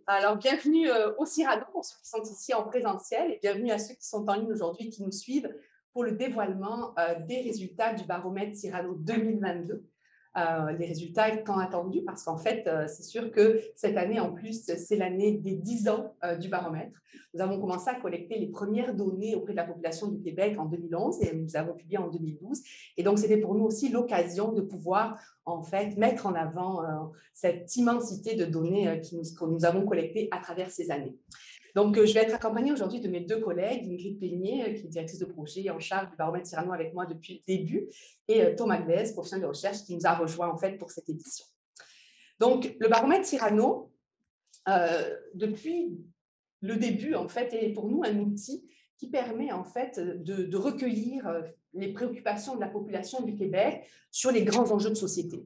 Alors, bienvenue au Cyrano pour ceux qui sont ici en présentiel et bienvenue à ceux qui sont en ligne aujourd'hui qui nous suivent pour le dévoilement des résultats du baromètre Cyrano 2022. Les résultats étant attendus parce qu'en fait, c'est sûr que cette année, en plus, c'est l'année des 10 ans du baromètre. Nous avons commencé à collecter les premières données auprès de la population du Québec en 2011 et nous avons publié en 2012. Et donc, c'était pour nous aussi l'occasion de pouvoir en fait mettre en avant cette immensité de données que nous avons collectées à travers ces années. Donc, je vais être accompagnée aujourd'hui de mes deux collègues, Ingrid Peigné, qui est directrice de projet en charge du baromètre Cyrano avec moi depuis le début, et Thomas Glaise, professionnel de recherche, qui nous a rejoint en fait pour cette édition. Donc, le baromètre Cyrano, depuis le début, en fait, est pour nous un outil qui permet en fait de recueillir les préoccupations de la population du Québec sur les grands enjeux de société.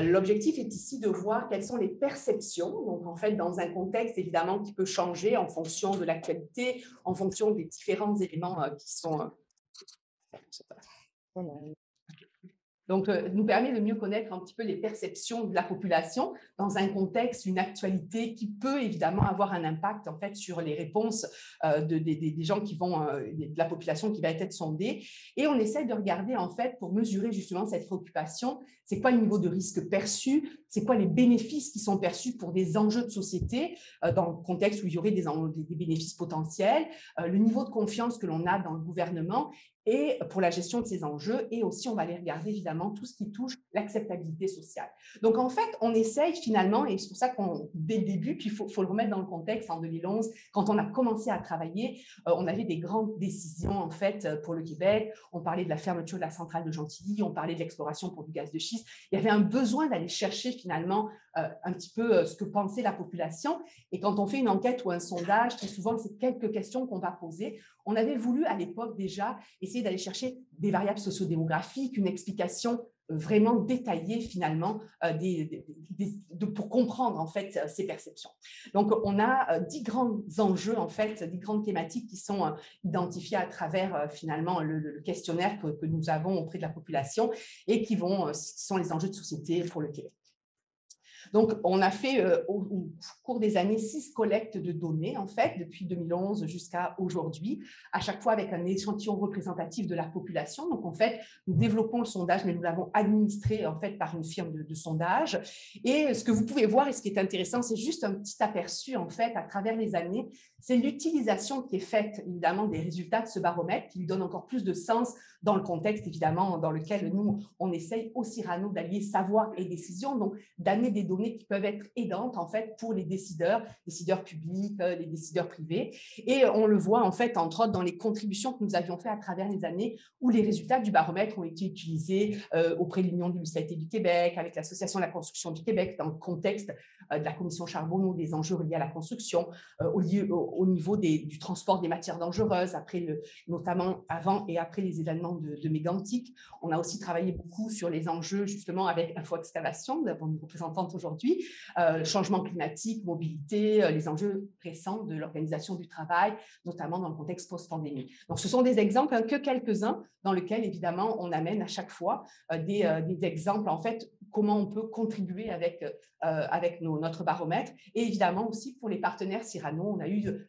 L'objectif est ici de voir quelles sont les perceptions, donc en fait dans un contexte évidemment qui peut changer en fonction de l'actualité, en fonction des différents éléments qui sont... Donc, nous permet de mieux connaître un petit peu les perceptions de la population dans un contexte, une actualité qui peut évidemment avoir un impact en fait sur les réponses des gens qui vont, de la population qui va être sondée. Et on essaie de regarder en fait pour mesurer justement cette préoccupation, c'est quoi le niveau de risque perçu, c'est quoi les bénéfices qui sont perçus pour des enjeux de société dans le contexte où il y aurait des bénéfices potentiels, le niveau de confiance que l'on a dans le gouvernement et pour la gestion de ces enjeux, et aussi on va aller regarder évidemment tout ce qui touche l'acceptabilité sociale. Donc en fait, on essaye finalement, et c'est pour ça qu'on, dès le début, puis il faut le remettre dans le contexte, en 2011, quand on a commencé à travailler, on avait des grandes décisions en fait pour le Québec, on parlait de la fermeture de la centrale de Gentilly, on parlait de l'exploration pour du gaz de schiste, il y avait un besoin d'aller chercher finalement un petit peu ce que pensait la population, et quand on fait une enquête ou un sondage, très souvent c'est quelques questions qu'on va poser. On avait voulu à l'époque déjà essayer d'aller chercher des variables sociodémographiques, une explication vraiment détaillée finalement pour comprendre en fait ces perceptions. Donc on a 10 grands enjeux en fait, 10 grandes thématiques qui sont identifiées à travers finalement le questionnaire que nous avons auprès de la population et qui sont les enjeux de société pour le Québec. Donc, on a fait au cours des années 6 collectes de données, en fait, depuis 2011 jusqu'à aujourd'hui, à chaque fois avec un échantillon représentatif de la population. Donc, en fait, nous développons le sondage, mais nous l'avons administré, en fait, par une firme de sondage. Et ce que vous pouvez voir, et ce qui est intéressant, c'est juste un petit aperçu, en fait, à travers les années, c'est l'utilisation qui est faite, évidemment, des résultats de ce baromètre, qui lui donne encore plus de sens dans le contexte, évidemment, dans lequel nous, on essaye au Cyrano d'allier savoir et décision, donc d'amener des données qui peuvent être aidantes, en fait, pour les décideurs publics, les décideurs privés. Et on le voit, en fait, entre autres, dans les contributions que nous avions faites à travers les années, où les résultats du baromètre ont été utilisés auprès de l'Union des municipalités du Québec, avec l'Association de la construction du Québec, dans le contexte de la commission Charbonneau, des enjeux reliés à la construction, au niveau du transport des matières dangereuses, notamment avant et après les événements de Mégantic. On a aussi travaillé beaucoup sur les enjeux justement avec Info Excavation, nous avons une représentante aujourd'hui, changement climatique, mobilité, les enjeux récents de l'organisation du travail, notamment dans le contexte post-pandémie. Donc ce sont des exemples, hein, que quelques-uns, dans lesquels évidemment on amène à chaque fois des exemples en fait, comment on peut contribuer avec notre baromètre, et évidemment aussi pour les partenaires Cyrano,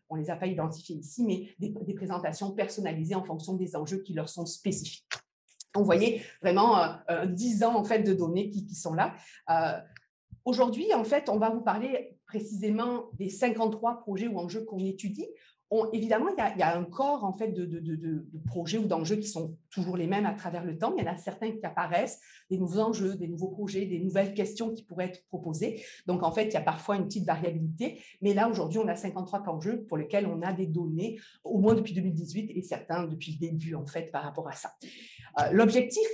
on les a pas identifiés ici, mais des présentations personnalisées en fonction des enjeux qui leur sont spécifiques. Vous voyez vraiment 10 ans en fait, de données qui sont là. Aujourd'hui, en fait, on va vous parler précisément des 53 projets ou enjeux qu'on étudie. Évidemment, il y a un corps en fait, de projets ou d'enjeux qui sont toujours les mêmes à travers le temps. Il y en a certains qui apparaissent, des nouveaux enjeux, des nouveaux projets, des nouvelles questions qui pourraient être proposées. Donc, en fait, il y a parfois une petite variabilité. Mais là, aujourd'hui, on a 53 enjeux pour lesquels on a des données, au moins depuis 2018 et certains depuis le début, en fait, par rapport à ça. L'objectif,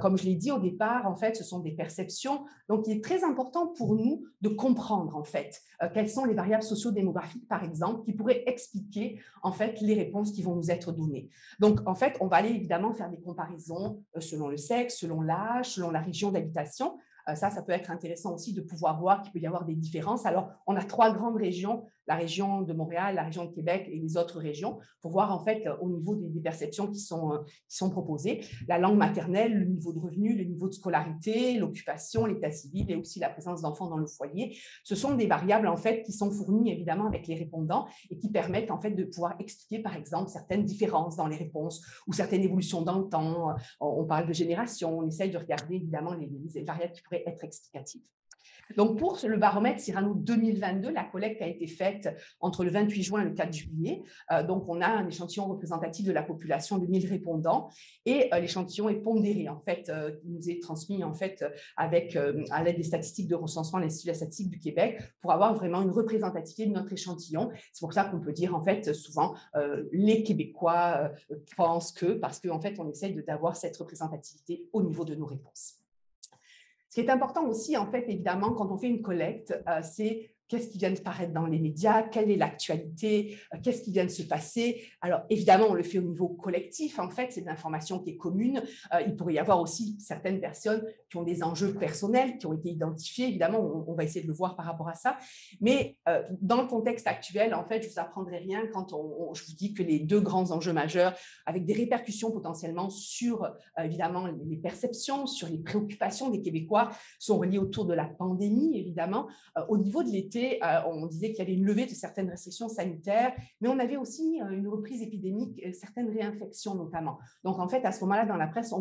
comme je l'ai dit au départ, en fait, ce sont des perceptions. Donc, il est très important pour nous de comprendre, en fait, quelles sont les variables sociodémographiques, par exemple, qui pourraient expliquer, en fait, les réponses qui vont nous être données. Donc, en fait, on va aller évidemment faire des comparaisons selon le sexe, selon l'âge, selon la région d'habitation. Ça peut être intéressant aussi de pouvoir voir qu'il peut y avoir des différences. Alors, on a 3 grandes régions, la région de Montréal, la région de Québec et les autres régions, pour voir en fait au niveau des perceptions qui sont proposées, la langue maternelle, le niveau de revenu, le niveau de scolarité, l'occupation, l'état civil et aussi la présence d'enfants dans le foyer. Ce sont des variables en fait qui sont fournies évidemment avec les répondants et qui permettent en fait de pouvoir expliquer par exemple certaines différences dans les réponses ou certaines évolutions dans le temps. On parle de génération, on essaye de regarder évidemment les variables qui pourraient être explicatives. Donc, pour le baromètre Cyrano 2022, la collecte a été faite entre le 28 juin et le 4 juillet. Donc, on a un échantillon représentatif de la population de 1000 répondants et l'échantillon est pondéré. En fait, il nous est transmis en fait avec à l'aide des statistiques de recensement de l'Institut de la statistique du Québec pour avoir vraiment une représentativité de notre échantillon. C'est pour ça qu'on peut dire en fait souvent les Québécois pensent que, parce qu'en fait, on essaie d'avoir cette représentativité au niveau de nos réponses. Ce qui est important aussi, en fait, évidemment, quand on fait une collecte, c'est qu'est-ce qui vient de paraître dans les médias, quelle est l'actualité, qu'est-ce qui vient de se passer. Alors, évidemment, on le fait au niveau collectif, en fait, c'est de l'information qui est commune. Il pourrait y avoir aussi certaines personnes qui ont des enjeux personnels, qui ont été identifiés. Évidemment, on va essayer de le voir par rapport à ça. Mais dans le contexte actuel, en fait, je ne vous apprendrai rien quand je vous dis que les deux grands enjeux majeurs, avec des répercussions potentiellement sur, évidemment, les perceptions, sur les préoccupations des Québécois, sont reliés autour de la pandémie, évidemment. Au niveau de l'été, on disait qu'il y avait une levée de certaines restrictions sanitaires, mais on avait aussi une reprise épidémique, certaines réinfections notamment. Donc, en fait, à ce moment-là, dans la presse,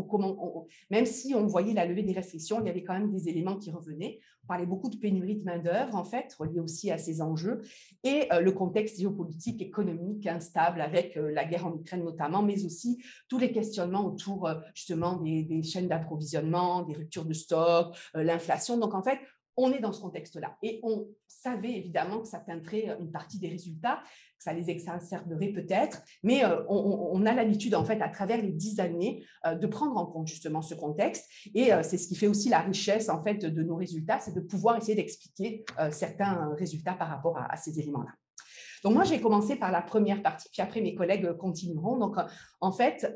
même si on voyait la levée des restrictions, il y avait quand même des éléments qui revenaient. On parlait beaucoup de pénurie de main-d'œuvre, en fait, relié aussi à ces enjeux, et le contexte géopolitique, économique instable avec la guerre en Ukraine notamment, mais aussi tous les questionnements autour justement des chaînes d'approvisionnement, des ruptures de stock, l'inflation. Donc, en fait, on est dans ce contexte-là. Et on savait évidemment que ça teinterait une partie des résultats, que ça les exacerberait peut-être, mais on a l'habitude, en fait, à travers les 10 années, de prendre en compte justement ce contexte. Et c'est ce qui fait aussi la richesse, en fait, de nos résultats, c'est de pouvoir essayer d'expliquer certains résultats par rapport à ces éléments-là. Donc, moi, j'ai commencé par la première partie, puis après, mes collègues continueront. Donc, en fait,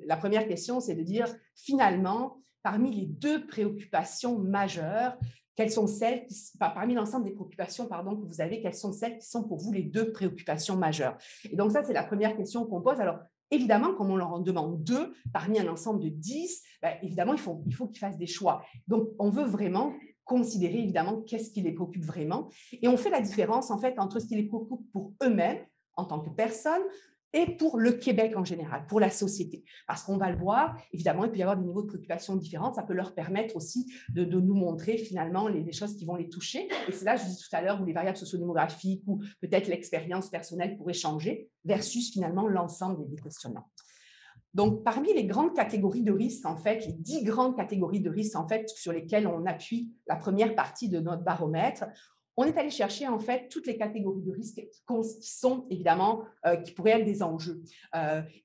la première question, c'est de dire, finalement, parmi les deux préoccupations majeures, quelles sont celles, parmi l'ensemble des préoccupations pardon, que vous avez, quelles sont celles qui sont pour vous les deux préoccupations majeures? Et donc, ça, c'est la première question qu'on pose. Alors, évidemment, comme on leur en demande deux, parmi un ensemble de 10, ben, évidemment, il faut qu'ils fassent des choix. Donc, on veut vraiment considérer évidemment qu'est-ce qui les préoccupe vraiment. Et on fait la différence en fait entre ce qui les préoccupe pour eux-mêmes en tant que personnes et pour le Québec en général, pour la société. Parce qu'on va le voir, évidemment, il peut y avoir des niveaux de préoccupation différents, ça peut leur permettre aussi de nous montrer finalement les choses qui vont les toucher. Et c'est là, je disais tout à l'heure, où les variables sociodémographiques ou peut-être l'expérience personnelle pourraient changer versus finalement l'ensemble des questionnements. Donc, parmi les grandes catégories de risques, en fait, les 10 grandes catégories de risques, en fait, sur lesquelles on appuie la première partie de notre baromètre, on est allé chercher, en fait, toutes les catégories de risques qui sont, évidemment, qui pourraient être des enjeux.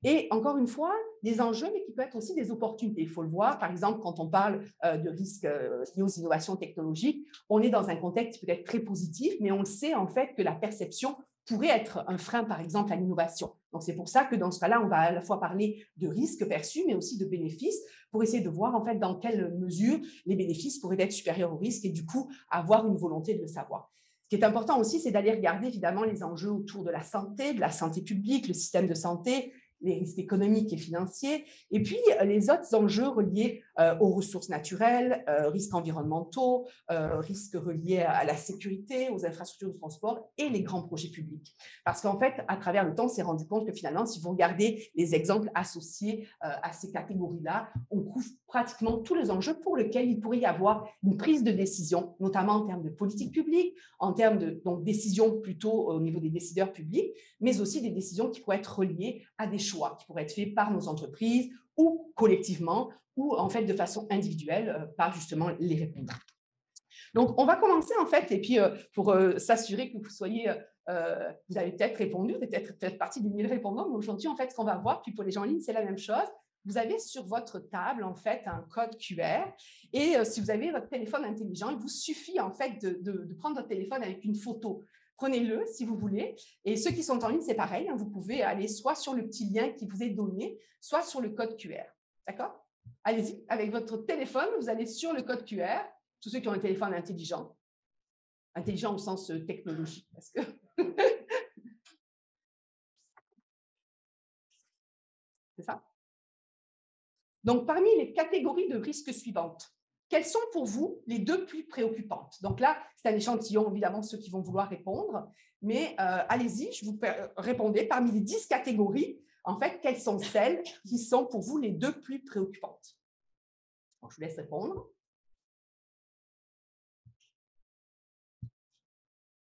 Et encore une fois, des enjeux, mais qui peuvent être aussi des opportunités. Il faut le voir, par exemple, quand on parle de risques liés aux innovations technologiques, on est dans un contexte peut-être très positif, mais on le sait, en fait, que la perception pourrait être un frein, par exemple, à l'innovation. Donc, c'est pour ça que dans ce cas-là, on va à la fois parler de risques perçus, mais aussi de bénéfices, pour essayer de voir, en fait, dans quelle mesure les bénéfices pourraient être supérieurs aux risques et, du coup, avoir une volonté de le savoir. Ce qui est important aussi, c'est d'aller regarder, évidemment, les enjeux autour de la santé publique, le système de santé, les risques économiques et financiers, et puis les autres enjeux reliés aux ressources naturelles, risques environnementaux, risques reliés à la sécurité, aux infrastructures de transport et les grands projets publics. Parce qu'en fait, à travers le temps, on s'est rendu compte que finalement, si vous regardez les exemples associés à ces catégories-là, on couvre pratiquement tous les enjeux pour lesquels il pourrait y avoir une prise de décision, notamment en termes de politique publique, en termes de décisions plutôt au niveau des décideurs publics, mais aussi des décisions qui pourraient être reliées à des choix qui pourraient être faits par nos entreprises ou collectivement ou en fait de façon individuelle par justement les répondants. Donc, on va commencer en fait, et puis pour s'assurer que vous soyez, vous avez peut-être répondu, vous êtes partie des 1000 répondants, mais aujourd'hui, en fait, ce qu'on va voir, puis pour les gens en ligne, c'est la même chose. Vous avez sur votre table, en fait, un code QR et si vous avez votre téléphone intelligent, il vous suffit, en fait, de prendre votre téléphone avec une photo. Prenez-le si vous voulez. Et ceux qui sont en ligne, c'est pareil. Hein, vous pouvez aller soit sur le petit lien qui vous est donné, soit sur le code QR. D'accord? Allez-y. Avec votre téléphone, vous allez sur le code QR. Tous ceux qui ont un téléphone intelligent. Intelligent au sens technologique, parce que c'est ça. Donc, parmi les catégories de risques suivantes, quelles sont pour vous les 2 plus préoccupantes? Donc là, c'est un échantillon, évidemment, ceux qui vont vouloir répondre, mais allez-y, je vous répondez. Parmi les 10 catégories, en fait, quelles sont celles qui sont pour vous les 2 plus préoccupantes? Donc, je vous laisse répondre.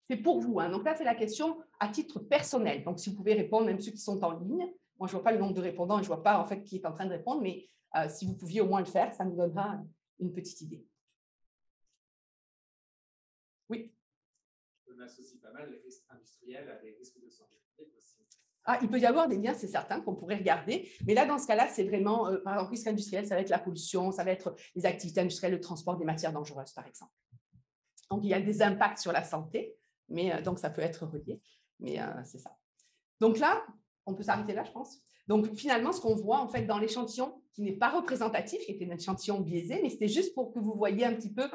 C'est pour vous, hein. Donc là, c'est la question à titre personnel. Donc, si vous pouvez répondre, même ceux qui sont en ligne. Moi, je ne vois pas le nombre de répondants et je ne vois pas en fait qui est en train de répondre, mais si vous pouviez au moins le faire, ça nous donnera une petite idée. Oui. On associe pas mal les risques industriels à des risques de santé publique aussi. Ah, il peut y avoir des liens, c'est certain, qu'on pourrait regarder. Mais là, dans ce cas-là, c'est vraiment, par exemple, risque industriel, ça va être la pollution, ça va être les activités industrielles, le transport des matières dangereuses, par exemple. Donc, il y a des impacts sur la santé, mais donc ça peut être relié. Mais c'est ça. Donc là, on peut s'arrêter là, je pense. Donc finalement, ce qu'on voit en fait dans l'échantillon, qui n'est pas représentatif, qui était un échantillon biaisé, mais c'était juste pour que vous voyez un petit peu,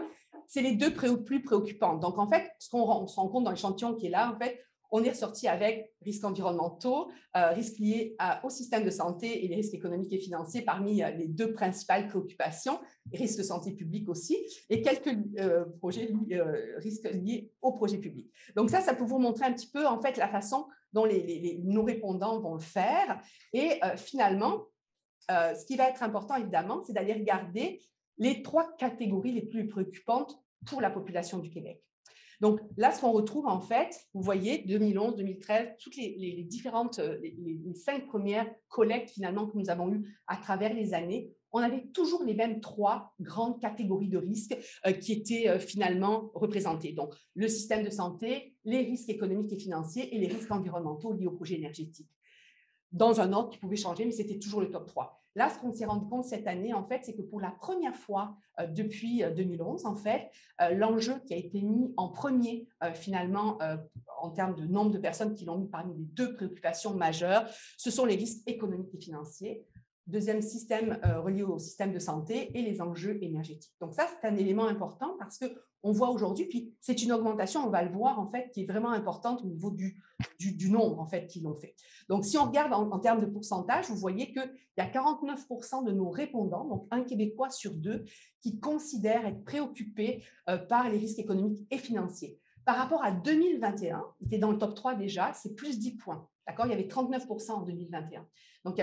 c'est les 2 plus préoccupants. Donc en fait, on se rend compte dans l'échantillon qui est là, en fait, on est ressorti avec risques environnementaux, risques liés au système de santé et les risques économiques et financiers parmi les 2 principales préoccupations, et risques de santé publique aussi, et quelques risques liés au projet public. Donc ça peut vous montrer un petit peu en fait la façon dont nos répondants vont le faire. Et finalement, ce qui va être important, évidemment, c'est d'aller regarder les 3 catégories les plus préoccupantes pour la population du Québec. Donc là, ce qu'on retrouve, en fait, vous voyez, 2011, 2013, toutes les différentes, les 5 premières collectes, finalement, que nous avons eues à travers les années, on avait toujours les mêmes 3 grandes catégories de risques qui étaient finalement représentées. Donc, le système de santé, les risques économiques et financiers et les risques environnementaux liés au projet énergétique. Dans un ordre qui pouvait changer, mais c'était toujours le top 3. Là, ce qu'on s'est rendu compte cette année, en fait, c'est que pour la première fois depuis 2011, en fait, l'enjeu qui a été mis en premier, finalement, en termes de nombre de personnes qui l'ont mis parmi les 2 préoccupations majeures, ce sont les risques économiques et financiers. Deuxième système relié au système de santé et les enjeux énergétiques. Donc ça, c'est un élément important parce qu'on voit aujourd'hui, puis c'est une augmentation, on va le voir en fait, qui est vraiment importante au niveau du nombre en fait qui l'ont fait. Donc si on regarde en termes de pourcentage, vous voyez qu'il y a 49% de nos répondants, donc un Québécois sur 2, qui considèrent être préoccupés par les risques économiques et financiers. Par rapport à 2021, il était dans le top 3 déjà, c'est plus 10 points. D'accord, il y avait 39% en 2021. Donc,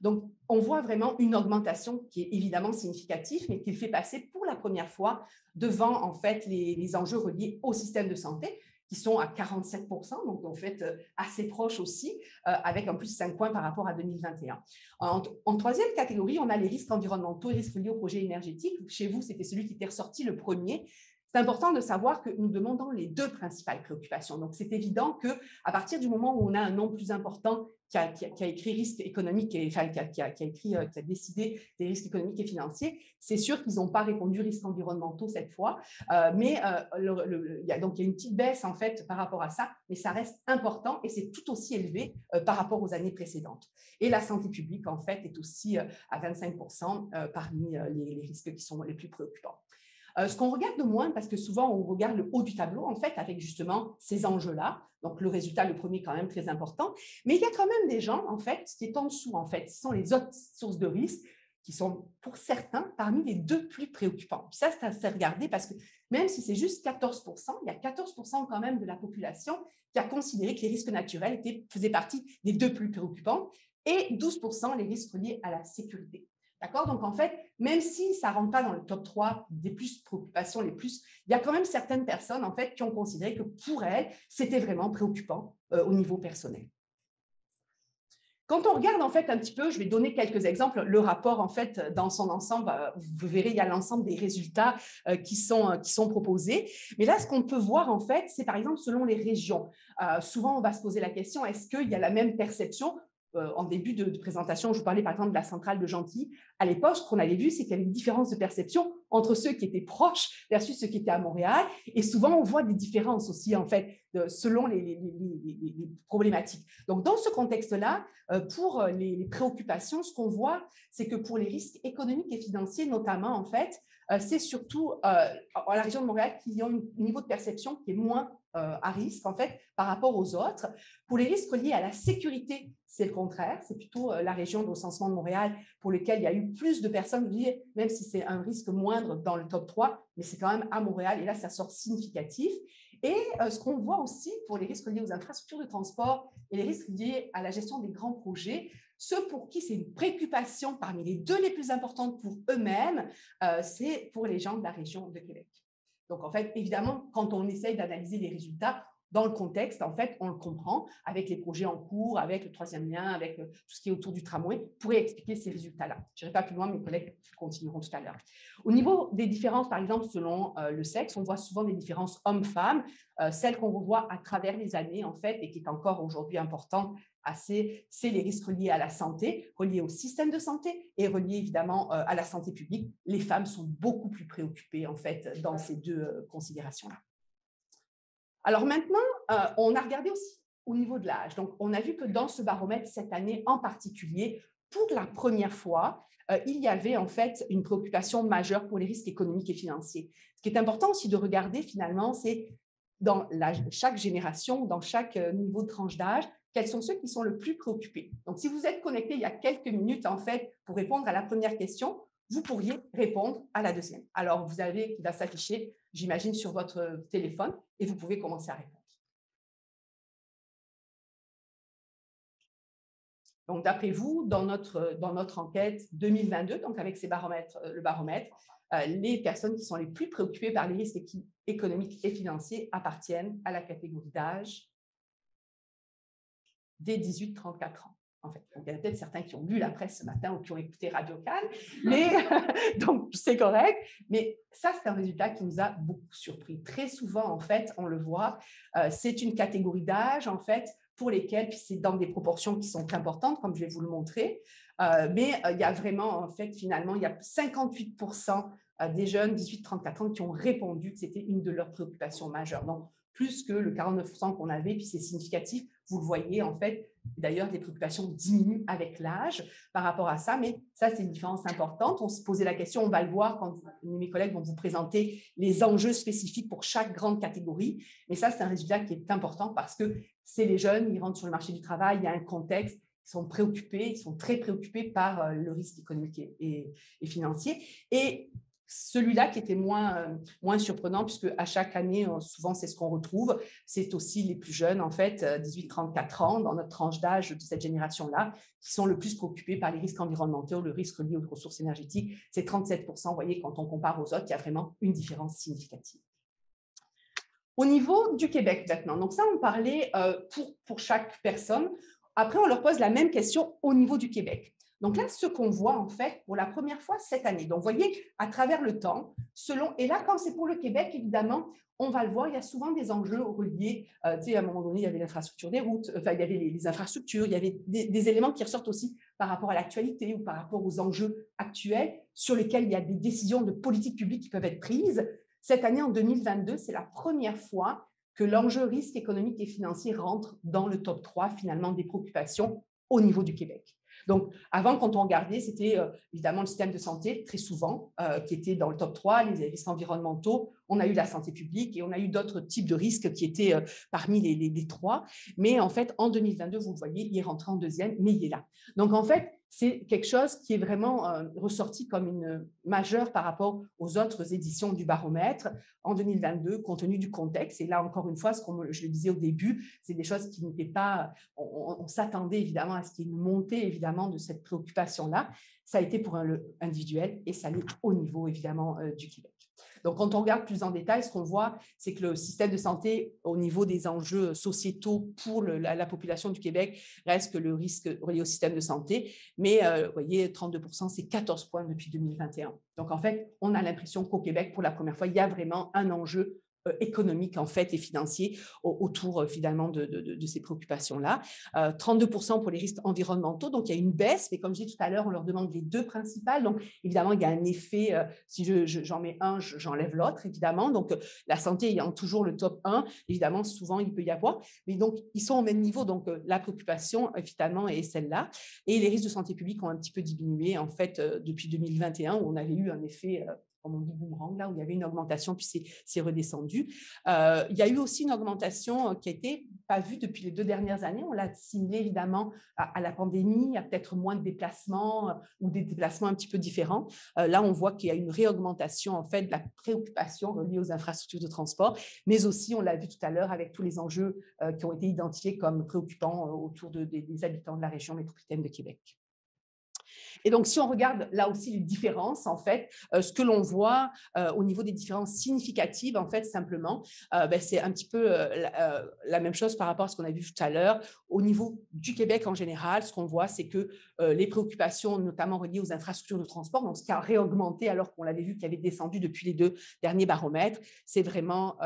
donc, on voit vraiment une augmentation qui est évidemment significative, mais qui le fait passer pour la première fois devant en fait les enjeux reliés au système de santé, qui sont à 47%, donc en fait assez proches aussi, avec en plus 5 points par rapport à 2021. En troisième catégorie, on a les risques environnementaux et risques liés au projet énergétique. Chez vous, c'était celui qui était ressorti le premier. C'est important de savoir que nous demandons les 2 principales préoccupations. Donc, c'est évident qu'à partir du moment où on a un nombre plus important qui a écrit risque économique, enfin, qui a décidé des risques économiques et financiers, c'est sûr qu'ils n'ont pas répondu risques environnementaux cette fois. Mais donc, il y a une petite baisse, en fait, par rapport à ça, mais ça reste important et c'est tout aussi élevé par rapport aux années précédentes. Et la santé publique, en fait, est aussi à 25% parmi les risques qui sont les plus préoccupants. Ce qu'on regarde de moins, parce que souvent on regarde le haut du tableau, en fait, avec justement ces enjeux-là. Donc, le résultat, le premier, quand même très important. Mais il y a quand même des gens, en fait, qui est en dessous, en fait, ce sont les autres sources de risque qui sont, pour certains, parmi les 2 plus préoccupants. Puis ça, c'est à regarder parce que même si c'est juste 14%, il y a 14% quand même de la population qui a considéré que les risques naturels faisaient partie des 2 plus préoccupants et 12% les risques liés à la sécurité. D'accord? Donc, en fait, même si ça ne rentre pas dans le top 3 des préoccupations les plus, il y a quand même certaines personnes, en fait, qui ont considéré que pour elles, c'était vraiment préoccupant au niveau personnel. Quand on regarde, en fait, un petit peu, je vais donner quelques exemples. Le rapport, en fait, dans son ensemble, vous verrez, il y a l'ensemble des résultats qui sont proposés. Mais là, ce qu'on peut voir, en fait, c'est par exemple selon les régions. Souvent, on va se poser la question, est-ce qu'il y a la même perception? En début de présentation, je vous parlais par exemple de la centrale de Gentilly. À l'époque, ce qu'on avait vu, c'est qu'il y avait une différence de perception entre ceux qui étaient proches versus ceux qui étaient à Montréal. Et souvent, on voit des différences aussi, en fait, selon les problématiques. Donc, dans ce contexte-là, pour les préoccupations, ce qu'on voit, c'est que pour les risques économiques et financiers, notamment, en fait, c'est surtout à la région de Montréal qu'il y a un niveau de perception qui est moins à risque, en fait, par rapport aux autres. Pour les risques liés à la sécurité, c'est le contraire. C'est plutôt la région de recensement de Montréal pour lequel il y a eu plus de personnes, même si c'est un risque moindre dans le top 3, mais c'est quand même à Montréal, et là, ça sort significatif. Et ce qu'on voit aussi pour les risques liés aux infrastructures de transport et les risques liés à la gestion des grands projets, ceux pour qui c'est une préoccupation parmi les deux les plus importantes pour eux-mêmes, c'est pour les gens de la région de Québec. Donc, en fait, évidemment, quand on essaye d'analyser les résultats dans le contexte, en fait, on le comprend avec les projets en cours, avec le troisième lien, avec tout ce qui est autour du tramway, pourrait expliquer ces résultats-là. Je n'irai pas plus loin, mes collègues continueront tout à l'heure. Au niveau des différences, par exemple, selon le sexe, on voit souvent des différences hommes-femmes, celles qu'on revoit à travers les années, en fait, et qui est encore aujourd'hui importante, c'est les risques reliés à la santé, reliés au système de santé et reliés évidemment à la santé publique. Les femmes sont beaucoup plus préoccupées, en fait, dans ces deux considérations-là. Alors maintenant, on a regardé aussi au niveau de l'âge. Donc, on a vu que dans ce baromètre, cette année en particulier, pour la première fois, il y avait en fait une préoccupation majeure pour les risques économiques et financiers. Ce qui est important aussi de regarder finalement, c'est dans chaque génération, dans chaque niveau de tranche d'âge, quels sont ceux qui sont le plus préoccupés. Donc, si vous êtes connecté il y a quelques minutes, en fait, pour répondre à la première question, vous pourriez répondre à la deuxième. Alors, vous avez qui va s'afficher, j'imagine, sur votre téléphone et vous pouvez commencer à répondre. Donc, d'après vous, dans notre enquête 2022, donc avec ces baromètres, le baromètre, les personnes qui sont les plus préoccupées par les risques économiques et financiers appartiennent à la catégorie d'âge des 18-34 ans. En fait, donc, il y a peut-être certains qui ont lu la presse ce matin ou qui ont écouté Radio Cannes, mais donc c'est correct. Mais ça, c'est un résultat qui nous a beaucoup surpris. Très souvent, en fait, on le voit, c'est une catégorie d'âge, en fait, pour lesquelles, puis c'est dans des proportions qui sont importantes, comme je vais vous le montrer, mais il y a vraiment, en fait, finalement, il y a 58% des jeunes 18-34 ans qui ont répondu que c'était une de leurs préoccupations majeures. Donc, plus que le 49% qu'on avait, puis c'est significatif, vous le voyez, en fait. D'ailleurs, les préoccupations diminuent avec l'âge par rapport à ça, mais ça, c'est une différence importante. On se posait la question, on va le voir quand mes collègues vont vous présenter les enjeux spécifiques pour chaque grande catégorie, mais ça, c'est un résultat qui est important parce que c'est les jeunes, ils rentrent sur le marché du travail, il y a un contexte, ils sont préoccupés, ils sont très préoccupés par le risque économique et financier. Et celui-là qui était moins surprenant, puisque à chaque année, souvent, c'est ce qu'on retrouve, c'est aussi les plus jeunes, en fait, 18-34 ans, dans notre tranche d'âge de cette génération-là, qui sont le plus préoccupés par les risques environnementaux, le risque lié aux ressources énergétiques. C'est 37%, vous voyez, quand on compare aux autres, il y a vraiment une différence significative. Au niveau du Québec maintenant, donc ça, on parlait pour chaque personne. Après, on leur pose la même question au niveau du Québec. Donc là, ce qu'on voit en fait pour la première fois cette année. Donc, vous voyez, à travers le temps, et là, quand c'est pour le Québec, évidemment, on va le voir, il y a souvent des enjeux reliés. Tu sais, à un moment donné, il y avait l'infrastructure des routes, enfin, il y avait les infrastructures, il y avait des éléments qui ressortent aussi par rapport à l'actualité ou par rapport aux enjeux actuels sur lesquels il y a des décisions de politique publique qui peuvent être prises. Cette année, en 2022, c'est la première fois que l'enjeu risque économique et financier rentre dans le top 3, finalement, des préoccupations au niveau du Québec. Donc, avant, quand on regardait, c'était évidemment le système de santé, très souvent, qui était dans le top 3, les risques environnementaux. On a eu la santé publique et on a eu d'autres types de risques qui étaient parmi les trois. Mais en fait, en 2022, vous le voyez, il est rentré en deuxième, mais il est là. Donc, en fait, c'est quelque chose qui est vraiment ressorti comme une majeure par rapport aux autres éditions du baromètre en 2022, compte tenu du contexte. Et là, encore une fois, je le disais au début, c'est des choses qui n'étaient pas… On s'attendait évidemment à ce qu'il y ait une montée, évidemment, de cette préoccupation-là. Ça a été pour un individuel et ça l'est au niveau, évidemment, du Québec. Donc, quand on regarde plus en détail, ce qu'on voit, c'est que le système de santé, au niveau des enjeux sociétaux pour la population du Québec, reste que le risque relié au système de santé. Mais, vous voyez, 32%, c'est 14 points depuis 2021. Donc, en fait, on a l'impression qu'au Québec, pour la première fois, il y a vraiment un enjeu économiques en fait et financiers autour finalement de ces préoccupations-là. 32% pour les risques environnementaux, donc il y a une baisse, mais comme je disais tout à l'heure, on leur demande les deux principales. Donc évidemment, il y a un effet, si j'en mets un, j'enlève l'autre, évidemment. Donc la santé ayant toujours le top 1, évidemment, souvent il peut y avoir, mais donc ils sont au même niveau. Donc la préoccupation finalement est celle-là. Et les risques de santé publique ont un petit peu diminué en fait depuis 2021, où on avait eu un effet comme on dit boomerang, là où il y avait une augmentation, puis c'est redescendu. Il y a eu aussi une augmentation qui a été pas vue depuis les 2 dernières années. On l'a assimilé évidemment à la pandémie, à peut-être moins de déplacements ou des déplacements un petit peu différents. Là, on voit qu'il y a une réaugmentation en fait de la préoccupation reliée aux infrastructures de transport, mais aussi, on l'a vu tout à l'heure avec tous les enjeux qui ont été identifiés comme préoccupants autour des habitants de la région métropolitaine de Québec. Et donc, si on regarde là aussi les différences, en fait, ce que l'on voit au niveau des différences significatives, en fait, simplement, c'est un petit peu la même chose par rapport à ce qu'on a vu tout à l'heure. Au niveau du Québec en général, ce qu'on voit, c'est que les préoccupations, notamment reliées aux infrastructures de transport, donc ce qui a réaugmenté alors qu'on l'avait vu qui avait descendu depuis les 2 derniers baromètres, c'est vraiment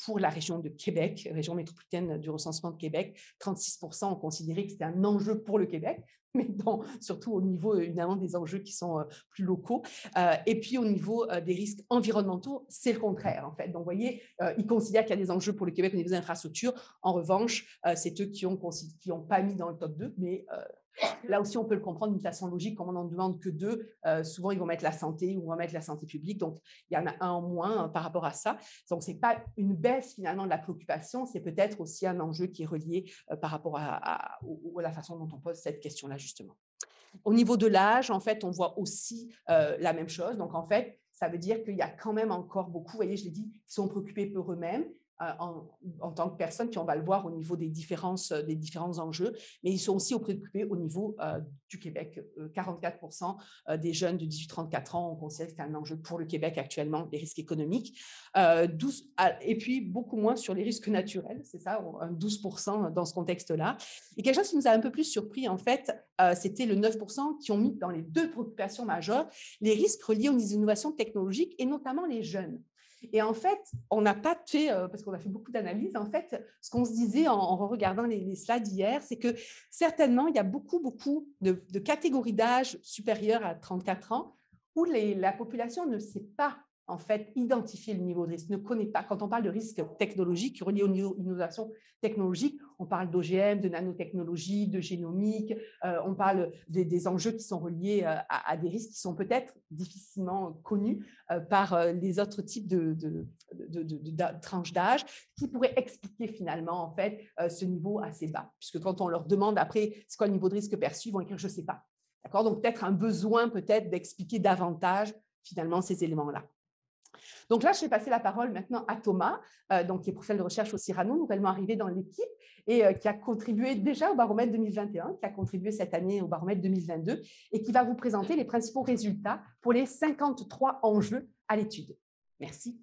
pour la région de Québec, région métropolitaine du recensement de Québec, 36% ont considéré que c'était un enjeu pour le Québec, mais surtout au niveau évidemment des enjeux qui sont plus locaux. Et puis au niveau des risques environnementaux, c'est le contraire en fait. Donc vous voyez, ils considèrent qu'il y a des enjeux pour le Québec au niveau des infrastructures. En revanche, c'est eux qui ont pas mis dans le top 2, mais là aussi, on peut le comprendre d'une façon logique, comme on n'en demande que 2, souvent ils vont mettre la santé ou vont mettre la santé publique, donc il y en a un en moins par rapport à ça. Donc ce n'est pas une baisse finalement de la préoccupation, c'est peut-être aussi un enjeu qui est relié par rapport à la façon dont on pose cette question-là justement. Au niveau de l'âge, en fait, on voit aussi la même chose. Donc en fait, ça veut dire qu'il y a quand même encore beaucoup, vous voyez, je l'ai dit, qui sont préoccupés par eux-mêmes. En tant que personnes, puis on va le voir au niveau des différents enjeux, mais ils sont aussi préoccupés au niveau du Québec. 44% des jeunes de 18-34 ans ont considéré que c'est un enjeu pour le Québec actuellement, les risques économiques. Et puis beaucoup moins sur les risques naturels, c'est ça, 12% dans ce contexte-là. Et quelque chose qui nous a un peu plus surpris, en fait, c'était le 9% qui ont mis dans les 2 préoccupations majeures les risques reliés aux innovations technologiques et notamment les jeunes. Et en fait, on n'a pas fait, parce qu'on a fait beaucoup d'analyses, en fait, ce qu'on se disait en regardant les slides hier, c'est que certainement, il y a beaucoup de catégories d'âge supérieures à 34 ans où la population ne sait pas en fait, identifier le niveau de risque, ne connaît pas. Quand on parle de risque technologique relié aux innovations technologiques, on parle d'OGM, de nanotechnologie, de génomique, on parle des enjeux qui sont reliés à des risques qui sont peut-être difficilement connus par les autres types de tranches d'âge, qui pourraient expliquer finalement en fait ce niveau assez bas. Puisque quand on leur demande après c'est quoi le niveau de risque perçu, ils vont écrire je ne sais pas. D'accord? Donc peut-être un besoin peut-être d'expliquer davantage finalement ces éléments-là. Donc là, je vais passer la parole maintenant à Thomas, qui est professeur de recherche au Cyrano, nouvellement arrivé dans l'équipe et qui a contribué déjà au baromètre 2021, qui a contribué cette année au baromètre 2022 et qui va vous présenter les principaux résultats pour les 53 enjeux à l'étude. Merci.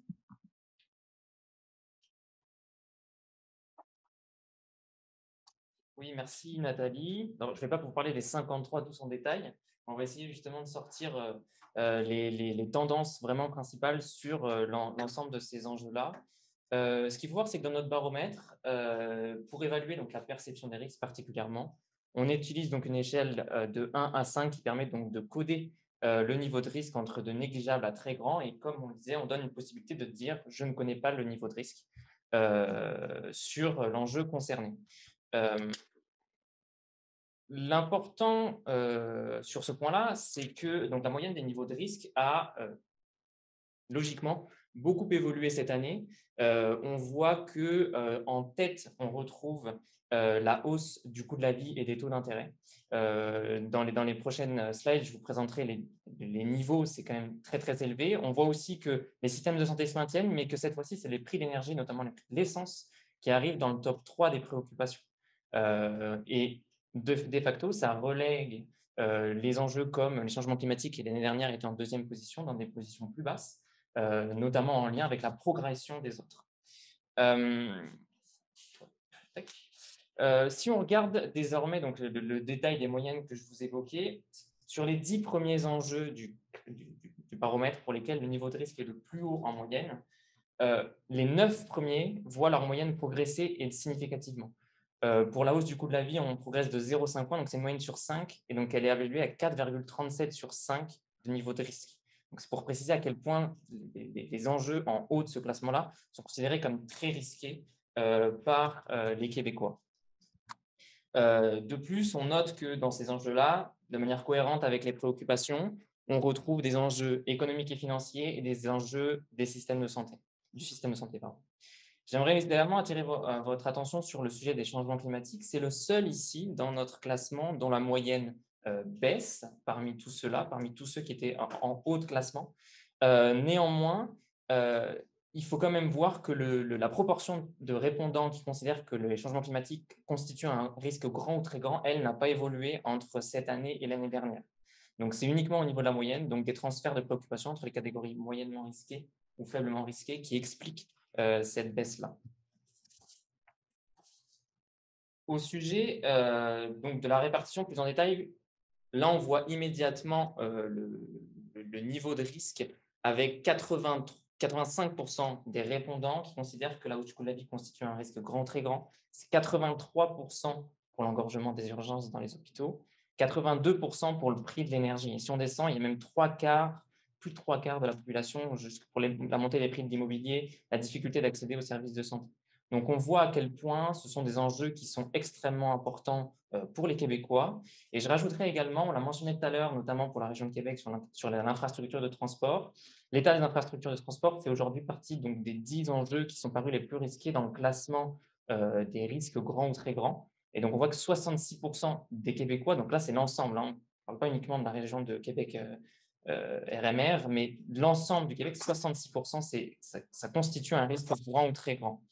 Oui, merci Nathalie. Alors, je ne vais pas vous parler des 53 tous en détail. On va essayer justement de sortir les tendances vraiment principales sur l'ensemble de ces enjeux-là. Ce qu'il faut voir, c'est que dans notre baromètre, pour évaluer donc, la perception des risques particulièrement, on utilise donc une échelle de 1 à 5 qui permet donc de coder le niveau de risque entre de négligeable à très grand. Et comme on le disait, on donne une possibilité de dire « je ne connais pas le niveau de risque » sur l'enjeu concerné. L'important sur ce point-là, c'est que donc, la moyenne des niveaux de risque a logiquement beaucoup évolué cette année. On voit qu'en tête, on retrouve la hausse du coût de la vie et des taux d'intérêt. Dans les prochaines slides, je vous présenterai les niveaux, c'est quand même très, très élevé. On voit aussi que les systèmes de santé se maintiennent, mais que cette fois-ci, c'est les prix de l'énergie, notamment l'essence, qui arrivent dans le top 3 des préoccupations. Et de facto, ça relègue les enjeux comme les changements climatiques qui l'année dernière étaient en 2e position, dans des positions plus basses, notamment en lien avec la progression des autres. Si on regarde désormais donc, le détail des moyennes que je vous évoquais, sur les 10 premiers enjeux du baromètre pour lesquels le niveau de risque est le plus haut en moyenne, les 9 premiers voient leur moyenne progresser et significativement. Pour la hausse du coût de la vie, on progresse de 0,5 points, donc c'est une moyenne sur 5, et donc elle est évaluée à 4,37 sur 5 de niveau de risque. Donc c'est pour préciser à quel point les enjeux en haut de ce classement-là sont considérés comme très risqués par les Québécois. De plus, on note que dans ces enjeux-là, de manière cohérente avec les préoccupations, on retrouve des enjeux économiques et financiers et des enjeux du système de santé. J'aimerais également attirer votre attention sur le sujet des changements climatiques. C'est le seul ici dans notre classement dont la moyenne baisse parmi tous ceux-là, parmi tous ceux qui étaient en haut de classement. Néanmoins, il faut quand même voir que la proportion de répondants qui considèrent que les changements climatiques constituent un risque grand ou très grand, elle n'a pas évolué entre cette année et l'année dernière. Donc, c'est uniquement au niveau de la moyenne, donc des transferts de préoccupation entre les catégories moyennement risquées ou faiblement risquées qui expliquent cette baisse-là. Au sujet donc de la répartition plus en détail, là, on voit immédiatement le niveau de risque avec 85% des répondants qui considèrent que la hausse du coût de la vie constitue un risque grand, très grand. C'est 83% pour l'engorgement des urgences dans les hôpitaux, 82% pour le prix de l'énergie. Et si on descend, il y a même plus de 3 quarts de la population pour la montée des prix de l'immobilier, la difficulté d'accéder aux services de santé. Donc, on voit à quel point ce sont des enjeux qui sont extrêmement importants pour les Québécois. Et je rajouterai également, on l'a mentionné tout à l'heure, notamment pour la région de Québec sur l'infrastructure de transport. L'état des infrastructures de transport fait aujourd'hui partie donc, des 10 enjeux qui sont parus les plus risqués dans le classement des risques grands ou très grands. Et donc, on voit que 66% des Québécois, donc là, c'est l'ensemble, hein, on ne parle pas uniquement de la région de Québec RMR, mais l'ensemble du Québec, 66%, ça constitue un risque grand ou très grand.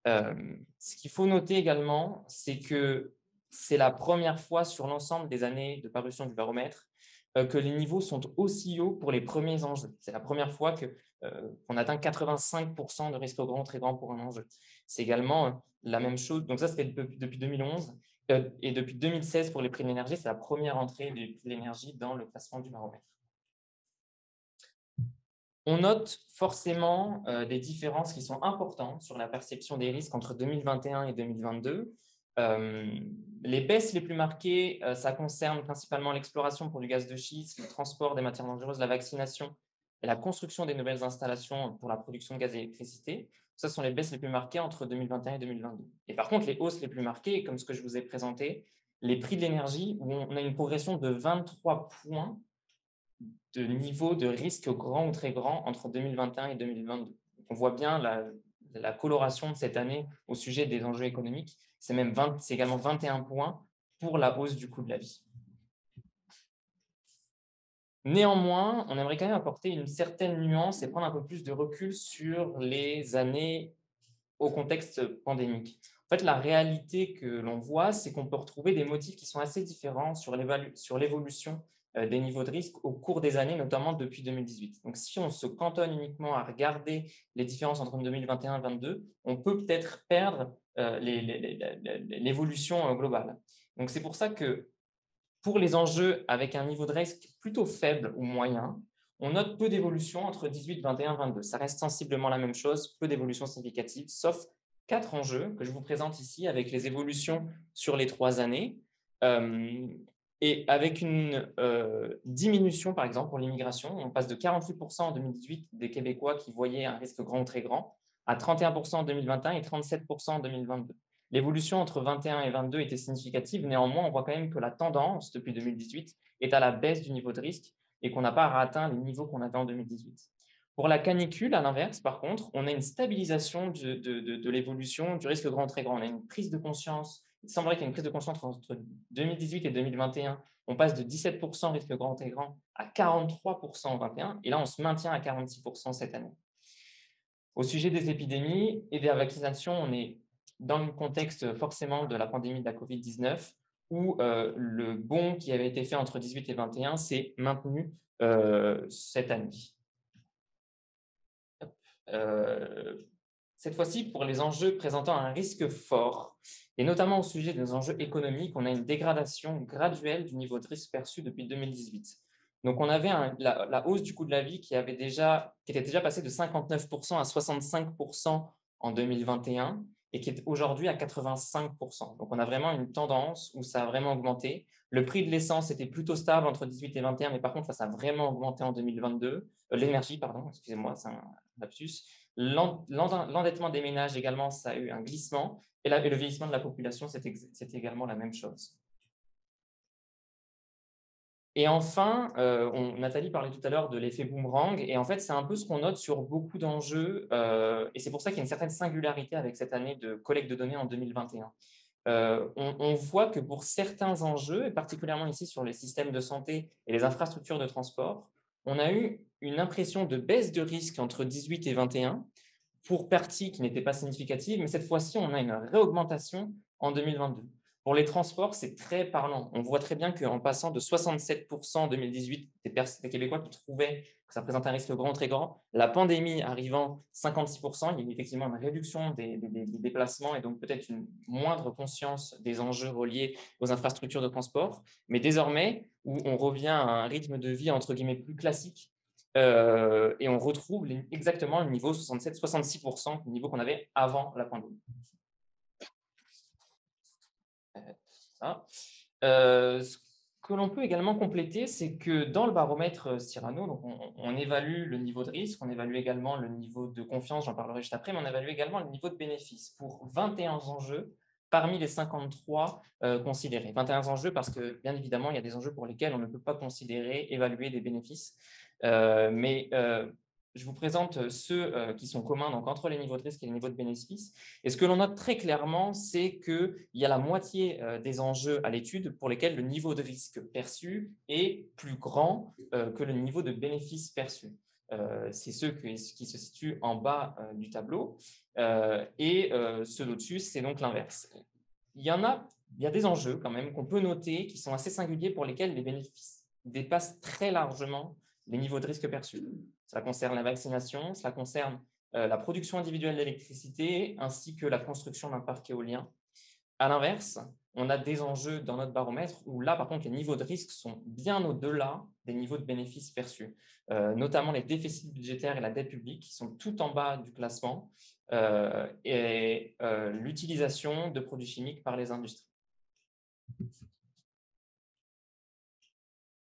Ce qu'il faut noter également, c'est que c'est la première fois sur l'ensemble des années de parution du baromètre que les niveaux sont aussi hauts pour les premiers enjeux. C'est la première fois qu'on atteint 85% de risque grand, très grand pour un enjeu. C'est également la même chose. Donc ça, c'était depuis 2011. Et depuis 2016, pour les prix de l'énergie, c'est la première entrée des prix de l'énergie dans le classement du baromètre. On note forcément des différences qui sont importantes sur la perception des risques entre 2021 et 2022. Les baisses les plus marquées, ça concerne principalement l'exploration pour du gaz de schiste, le transport des matières dangereuses, la vaccination et la construction des nouvelles installations pour la production de gaz et d'électricité. Ce sont les baisses les plus marquées entre 2021 et 2022. Et par contre, les hausses les plus marquées, comme ce que je vous ai présenté, les prix de l'énergie, où on a une progression de 23 points de niveau de risque grand ou très grand entre 2021 et 2022. On voit bien la coloration de cette année au sujet des enjeux économiques. C'est également 21 points pour la hausse du coût de la vie. Néanmoins, on aimerait quand même apporter une certaine nuance et prendre un peu plus de recul sur les années au contexte pandémique. En fait, la réalité que l'on voit, c'est qu'on peut retrouver des motifs qui sont assez différents sur l'évolution des niveaux de risque au cours des années, notamment depuis 2018. Donc, si on se cantonne uniquement à regarder les différences entre 2021 et 2022, on peut peut-être perdre l'évolution globale. Donc, c'est pour ça que pour les enjeux avec un niveau de risque plutôt faible ou moyen, on note peu d'évolution entre 18, 21, 22. Ça reste sensiblement la même chose, peu d'évolution significative, sauf 4 enjeux que je vous présente ici avec les évolutions sur les 3 années. Et avec une diminution, par exemple, pour l'immigration, on passe de 48% en 2018 des Québécois qui voyaient un risque grand ou très grand à 31% en 2021 et 37% en 2022. L'évolution entre 21 et 22 était significative. Néanmoins, on voit quand même que la tendance depuis 2018 est à la baisse du niveau de risque et qu'on n'a pas atteint les niveaux qu'on avait en 2018. Pour la canicule, à l'inverse, par contre, on a une stabilisation de l'évolution du risque grand très grand. On a une prise de conscience. Il semblerait qu'il y ait une prise de conscience entre 2018 et 2021. On passe de 17% risque grand très grand à 43% en 2021. Et là, on se maintient à 46% cette année. Au sujet des épidémies et des vaccinations, on est dans le contexte forcément de la pandémie de la COVID-19, où le bond qui avait été fait entre 18 et 21 s'est maintenu cette année. Cette fois-ci, pour les enjeux présentant un risque fort, et notamment au sujet des enjeux économiques, on a une dégradation graduelle du niveau de risque perçu depuis 2018. Donc, on avait la hausse du coût de la vie qui était déjà passée de 59% à 65% en 2021 et qui est aujourd'hui à 85%. Donc, on a vraiment une tendance où ça a vraiment augmenté. Le prix de l'essence était plutôt stable entre 18 et 21, mais par contre, ça a vraiment augmenté en 2022. L'énergie, pardon, excusez-moi, c'est un lapsus. L'endettement des ménages également, ça a eu un glissement. Et le vieillissement de la population, c'est également la même chose. Et enfin, Nathalie parlait tout à l'heure de l'effet boomerang, et en fait, c'est un peu ce qu'on note sur beaucoup d'enjeux, et c'est pour ça qu'il y a une certaine singularité avec cette année de collecte de données en 2021. On voit que pour certains enjeux, et particulièrement ici sur les systèmes de santé et les infrastructures de transport, on a eu une impression de baisse de risque entre 18 et 21, pour parties qui n'étaient pas significatives, mais cette fois-ci, on a une réaugmentation en 2022. Pour les transports, c'est très parlant. On voit très bien qu'en passant de 67% en 2018 des Québécois qui trouvaient que ça présentait un risque grand, très grand, la pandémie arrivant 56%, il y a eu effectivement une réduction des déplacements et donc peut-être une moindre conscience des enjeux reliés aux infrastructures de transport. Mais désormais, où on revient à un rythme de vie entre guillemets plus classique, et on retrouve exactement le niveau 67-66%, le niveau qu'on avait avant la pandémie. Ce que l'on peut également compléter, c'est que dans le baromètre Cyrano, donc on évalue le niveau de risque, on évalue également le niveau de confiance, j'en parlerai juste après, mais on évalue également le niveau de bénéfice pour 21 enjeux parmi les 53 considérés. 21 enjeux parce que, bien évidemment, il y a des enjeux pour lesquels on ne peut pas considérer, évaluer des bénéfices. Je vous présente ceux qui sont communs donc, entre les niveaux de risque et les niveaux de bénéfices. Et ce que l'on note très clairement, c'est qu'il y a la moitié des enjeux à l'étude pour lesquels le niveau de risque perçu est plus grand que le niveau de bénéfice perçu. C'est ceux qui se situent en bas du tableau. Et ceux d'au-dessus, c'est donc l'inverse. Il y a des enjeux quand même qu'on peut noter qui sont assez singuliers pour lesquels les bénéfices dépassent très largement les niveaux de risque perçus. Cela concerne la vaccination, cela concerne la production individuelle d'électricité ainsi que la construction d'un parc éolien. À l'inverse, on a des enjeux dans notre baromètre où là, par contre, les niveaux de risque sont bien au-delà des niveaux de bénéfices perçus, notamment les déficits budgétaires et la dette publique qui sont tout en bas du classement et l'utilisation de produits chimiques par les industries.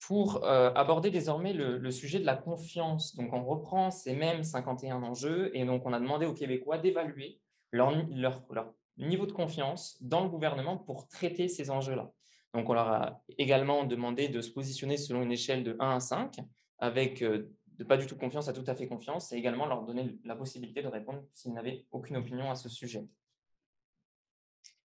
Pour aborder désormais le sujet de la confiance, donc on reprend ces mêmes 51 enjeux et donc on a demandé aux Québécois d'évaluer leur niveau de confiance dans le gouvernement pour traiter ces enjeux-là. Donc on leur a également demandé de se positionner selon une échelle de 1 à 5, avec de pas du tout confiance à tout à fait confiance, et également leur donner la possibilité de répondre s'ils n'avaient aucune opinion à ce sujet.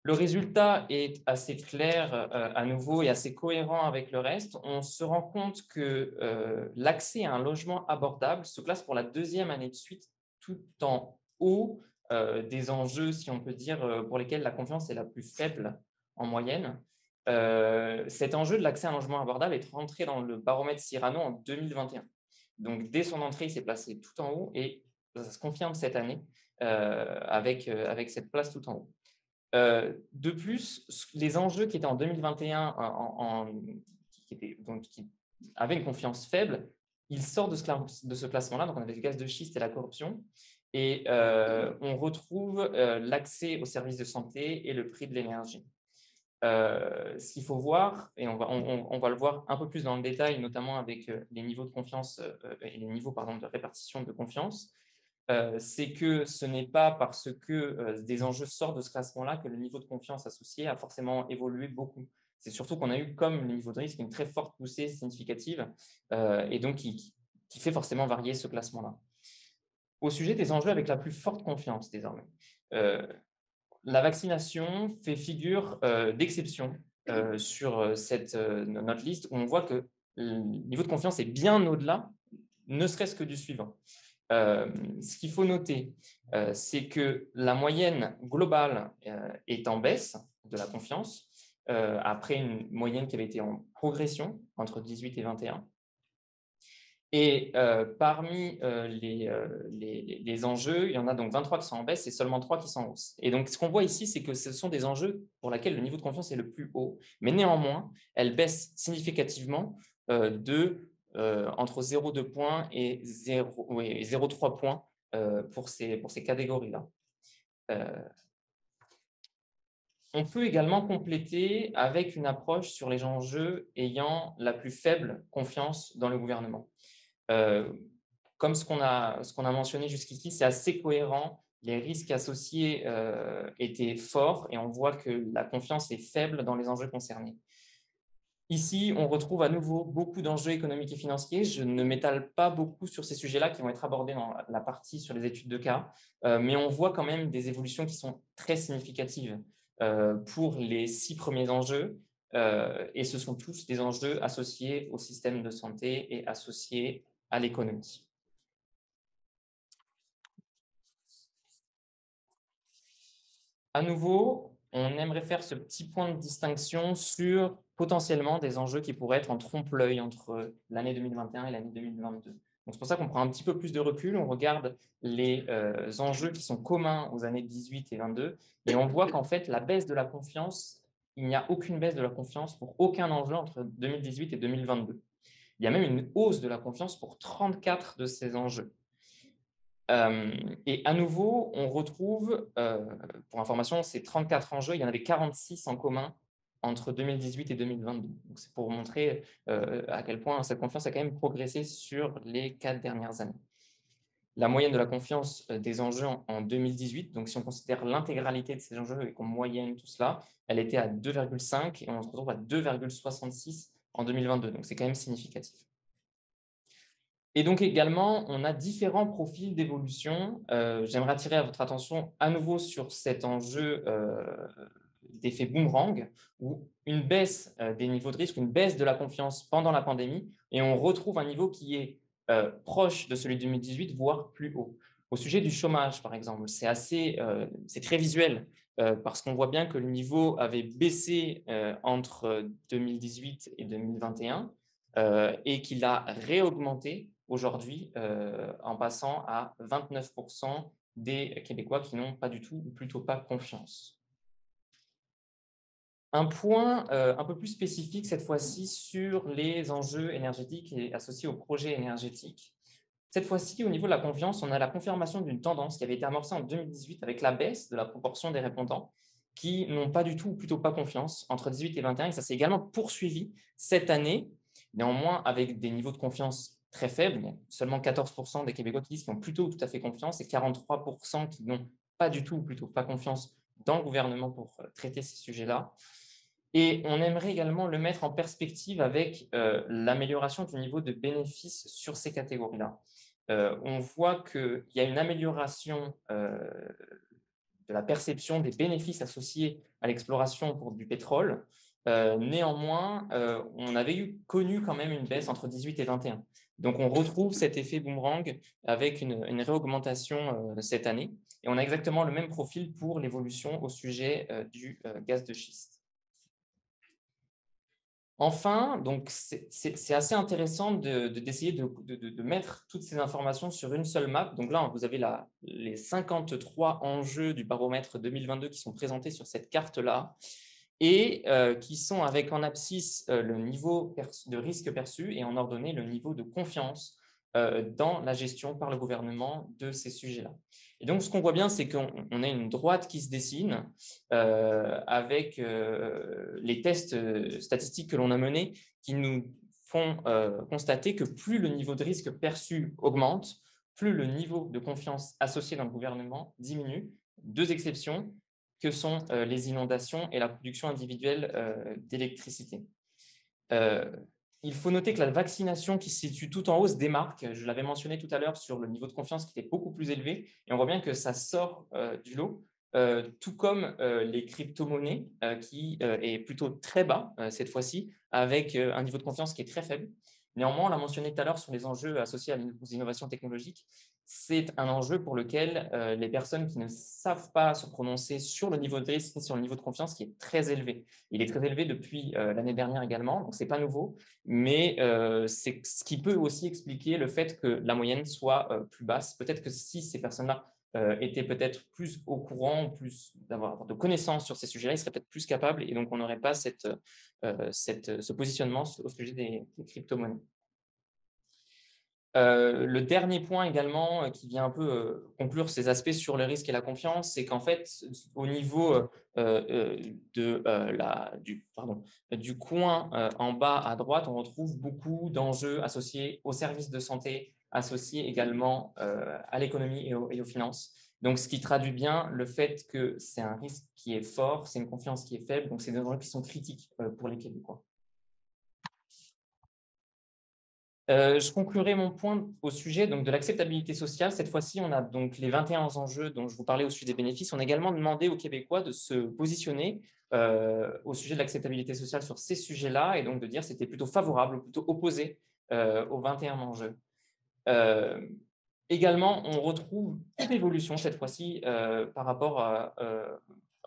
Le résultat est assez clair à nouveau et assez cohérent avec le reste. On se rend compte que l'accès à un logement abordable se classe pour la deuxième année de suite tout en haut des enjeux, si on peut dire, pour lesquels la confiance est la plus faible en moyenne. Cet enjeu de l'accès à un logement abordable est rentré dans le baromètre Cyrano en 2021. Donc, dès son entrée, il s'est placé tout en haut et ça se confirme cette année avec cette place tout en haut. De plus, les enjeux qui étaient en 2021, qui avaient une confiance faible, ils sortent de ce classement-là. Donc, on avait le gaz de schiste et la corruption. Et on retrouve l'accès aux services de santé et le prix de l'énergie. Ce qu'il faut voir, et on va le voir un peu plus dans le détail, notamment avec les niveaux de confiance et les niveaux de répartition de confiance, c'est que ce n'est pas parce que des enjeux sortent de ce classement-là que le niveau de confiance associé a forcément évolué beaucoup. C'est surtout qu'on a eu, comme le niveau de risque, une très forte poussée significative et donc qui fait forcément varier ce classement-là. Au sujet des enjeux avec la plus forte confiance désormais, la vaccination fait figure d'exception sur notre liste où on voit que le niveau de confiance est bien au-delà, ne serait-ce que du suivant. Ce qu'il faut noter, c'est que la moyenne globale est en baisse de la confiance, après une moyenne qui avait été en progression entre 18 et 21. Et parmi les enjeux, il y en a donc 23 qui sont en baisse et seulement 3 qui sont en hausse. Et donc, ce qu'on voit ici, c'est que ce sont des enjeux pour lesquels le niveau de confiance est le plus haut. Mais néanmoins, elle baisse significativement de entre 0,2 points et 0,3 points pour ces catégories-là. On peut également compléter avec une approche sur les enjeux ayant la plus faible confiance dans le gouvernement. Comme ce qu'on a mentionné jusqu'ici, c'est assez cohérent. Les risques associés étaient forts et on voit que la confiance est faible dans les enjeux concernés. Ici, on retrouve à nouveau beaucoup d'enjeux économiques et financiers. Je ne m'étale pas beaucoup sur ces sujets-là qui vont être abordés dans la partie sur les études de cas, mais on voit quand même des évolutions qui sont très significatives pour les 6 premiers enjeux, et ce sont tous des enjeux associés au système de santé et associés à l'économie. À nouveau, on aimerait faire ce petit point de distinction sur potentiellement des enjeux qui pourraient être en trompe-l'œil entre l'année 2021 et l'année 2022. C'est pour ça qu'on prend un petit peu plus de recul, on regarde les enjeux qui sont communs aux années 18 et 22, et on voit qu'en fait, la baisse de la confiance, il n'y a aucune baisse de la confiance pour aucun enjeu entre 2018 et 2022. Il y a même une hausse de la confiance pour 34 de ces enjeux. Et à nouveau, on retrouve, pour information, ces 34 enjeux, il y en avait 46 en commun entre 2018 et 2022. Donc, c'est pour montrer à quel point cette confiance a quand même progressé sur les 4 dernières années. La moyenne de la confiance des enjeux en 2018, donc si on considère l'intégralité de ces enjeux et qu'on moyenne tout cela, elle était à 2,5 et on se retrouve à 2,66 en 2022. Donc, c'est quand même significatif. Et donc également, on a différents profils d'évolution. J'aimerais attirer votre attention à nouveau sur cet enjeu d'effet boomerang, où une baisse des niveaux de risque, une baisse de la confiance pendant la pandémie, et on retrouve un niveau qui est proche de celui de 2018, voire plus haut. Au sujet du chômage, par exemple, c'est très visuel, parce qu'on voit bien que le niveau avait baissé entre 2018 et 2021, et qu'il a réaugmenté aujourd'hui en passant à 29% des Québécois qui n'ont pas du tout ou plutôt pas confiance. Un point un peu plus spécifique cette fois-ci sur les enjeux énergétiques et associés aux projets énergétiques. Cette fois-ci, au niveau de la confiance, on a la confirmation d'une tendance qui avait été amorcée en 2018 avec la baisse de la proportion des répondants qui n'ont pas du tout ou plutôt pas confiance entre 18 et 21, et ça s'est également poursuivi cette année, néanmoins avec des niveaux de confiance très faibles. Il y a seulement 14% des Québécois qui disent qu'ils ont plutôt tout à fait confiance et 43% qui n'ont pas du tout ou plutôt pas confiance dans le gouvernement pour traiter ces sujets-là. Et on aimerait également le mettre en perspective avec l'amélioration du niveau de bénéfice sur ces catégories-là. On voit qu'il y a une amélioration de la perception des bénéfices associés à l'exploration pour du pétrole. Néanmoins, on avait connu quand même une baisse entre 18 et 21. Donc, on retrouve cet effet boomerang avec une réaugmentation cette année. Et on a exactement le même profil pour l'évolution au sujet du gaz de schiste. Enfin, donc c'est assez intéressant d'essayer de mettre toutes ces informations sur une seule map. Donc là, vous avez les 53 enjeux du baromètre 2022 qui sont présentés sur cette carte-là et qui sont avec en abscisse le niveau de risque perçu et en ordonnée le niveau de confiance dans la gestion par le gouvernement de ces sujets-là. Et donc, ce qu'on voit bien, c'est qu'on a une droite qui se dessine avec les tests statistiques que l'on a menés qui nous font constater que plus le niveau de risque perçu augmente, plus le niveau de confiance associé dans le gouvernement diminue. 2 exceptions que sont les inondations et la production individuelle d'électricité. Il faut noter que la vaccination qui se situe tout en hausse démarque. Je l'avais mentionné tout à l'heure sur le niveau de confiance qui était beaucoup plus élevé. Et on voit bien que ça sort du lot, tout comme les crypto-monnaies qui est plutôt très bas cette fois-ci, avec un niveau de confiance qui est très faible. Néanmoins, on l'a mentionné tout à l'heure sur les enjeux associés aux innovations technologiques. C'est un enjeu pour lequel les personnes qui ne savent pas se prononcer sur le niveau de risque, sur le niveau de confiance qui est très élevé. Il est très élevé depuis l'année dernière également, donc ce n'est pas nouveau, mais c'est ce qui peut aussi expliquer le fait que la moyenne soit plus basse. Peut-être que si ces personnes-là étaient peut-être plus au courant, plus d'avoir de connaissances sur ces sujets-là, ils seraient peut-être plus capables et donc on n'aurait pas ce positionnement au sujet des crypto-monnaies. Le dernier point également qui vient un peu conclure ces aspects sur le risque et la confiance, c'est qu'en fait, au niveau du coin en bas à droite, on retrouve beaucoup d'enjeux associés aux services de santé, associés également à l'économie et aux finances. Donc, ce qui traduit bien le fait que c'est un risque qui est fort, c'est une confiance qui est faible, donc c'est des enjeux qui sont critiques pour les Québécois. Je conclurai mon point au sujet donc, de l'acceptabilité sociale. Cette fois-ci, on a donc les 21 enjeux dont je vous parlais au sujet des bénéfices. On a également demandé aux Québécois de se positionner au sujet de l'acceptabilité sociale sur ces sujets-là et donc de dire si c'était plutôt favorable ou plutôt opposé aux 21 enjeux. Également, on retrouve une évolution cette fois-ci par rapport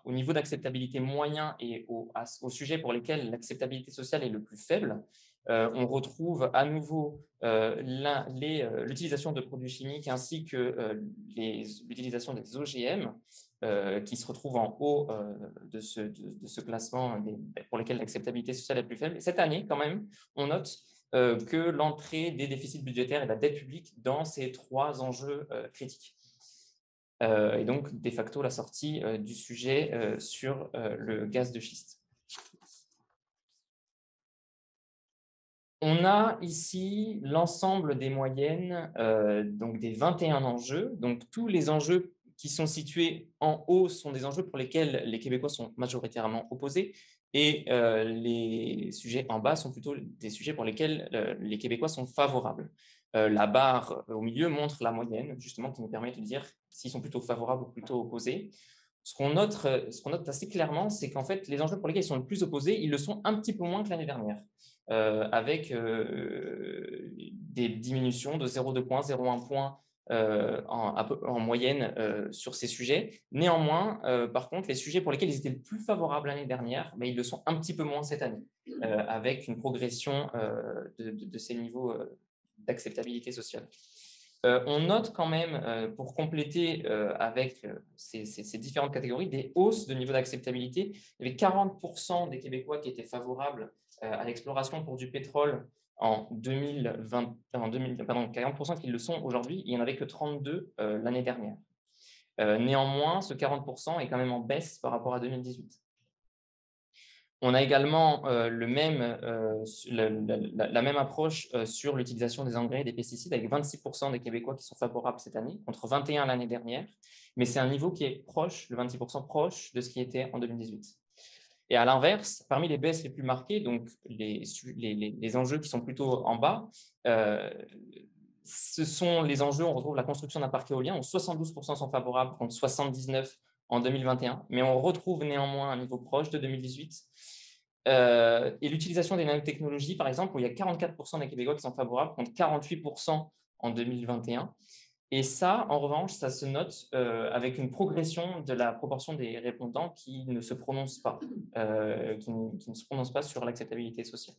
au niveau d'acceptabilité moyen et aux sujets pour lesquels l'acceptabilité sociale est le plus faible. On retrouve à nouveau l'utilisation de produits chimiques ainsi que l'utilisation des OGM qui se retrouvent en haut de ce classement pour lesquels l'acceptabilité sociale est plus faible. Et cette année, quand même, on note que l'entrée des déficits budgétaires et de la dette publique dans ces 3 enjeux critiques. Et donc, de facto, la sortie du sujet sur le gaz de schiste. On a ici l'ensemble des moyennes, donc des 21 enjeux. Donc, tous les enjeux qui sont situés en haut sont des enjeux pour lesquels les Québécois sont majoritairement opposés. Et les sujets en bas sont plutôt des sujets pour lesquels les Québécois sont favorables. La barre au milieu montre la moyenne, justement, qui nous permet de dire s'ils sont plutôt favorables ou plutôt opposés. Ce qu'on note assez clairement, c'est qu'en fait, les enjeux pour lesquels ils sont le plus opposés, ils le sont un petit peu moins que l'année dernière, avec des diminutions de 0,2 points, 0,1 point en moyenne sur ces sujets. Néanmoins, par contre, les sujets pour lesquels ils étaient le plus favorables l'année dernière, ils le sont un petit peu moins cette année, avec une progression de ces niveaux d'acceptabilité sociale. On note quand même, pour compléter avec ces différentes catégories, des hausses de niveau d'acceptabilité. Il y avait 40% des Québécois qui étaient favorables à l'exploration pour du pétrole en 2020, 40% qui le sont aujourd'hui. Il n'y en avait que 32 l'année dernière. Néanmoins, ce 40% est quand même en baisse par rapport à 2018. On a également la même approche sur l'utilisation des engrais et des pesticides, avec 26% des Québécois qui sont favorables cette année, contre 21 l'année dernière. Mais c'est un niveau qui est proche, le 26% proche de ce qui était en 2018. Et à l'inverse, parmi les baisses les plus marquées, donc les enjeux qui sont plutôt en bas, ce sont les enjeux, on retrouve la construction d'un parc éolien, où 72% sont favorables contre 79% en 2021, mais on retrouve néanmoins un niveau proche de 2018. Et l'utilisation des nanotechnologies, par exemple, où il y a 44% des Québécois qui sont favorables contre 48% en 2021. Et ça, en revanche, ça se note avec une progression de la proportion des répondants qui ne se prononcent pas, qui ne se prononcent pas sur l'acceptabilité sociale.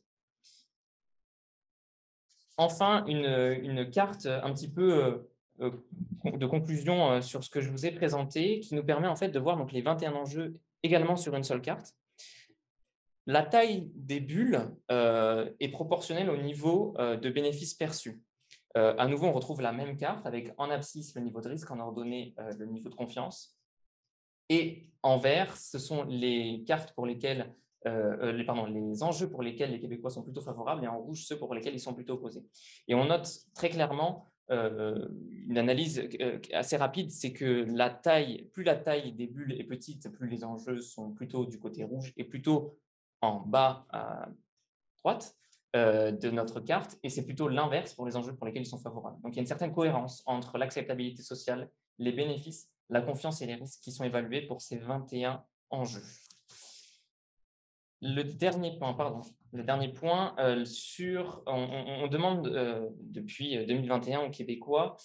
Enfin, une carte un petit peu de conclusion sur ce que je vous ai présenté, qui nous permet en fait de voir donc, les 21 enjeux également sur une seule carte. La taille des bulles est proportionnelle au niveau de bénéfices perçus. À nouveau, on retrouve la même carte avec en abscisse le niveau de risque, en ordonnée le niveau de confiance. Et en vert, ce sont les cartes pour lesquelles, les enjeux pour lesquels les Québécois sont plutôt favorables, et en rouge, ceux pour lesquels ils sont plutôt opposés. Et on note très clairement une analyse assez rapide, c'est que plus la taille des bulles est petite, plus les enjeux sont plutôt du côté rouge et plutôt en bas à droite de notre carte, et c'est plutôt l'inverse pour les enjeux pour lesquels ils sont favorables. Donc il y a une certaine cohérence entre l'acceptabilité sociale, les bénéfices, la confiance et les risques qui sont évalués pour ces 21 enjeux. Le dernier point, on demande depuis 2021 aux Québécois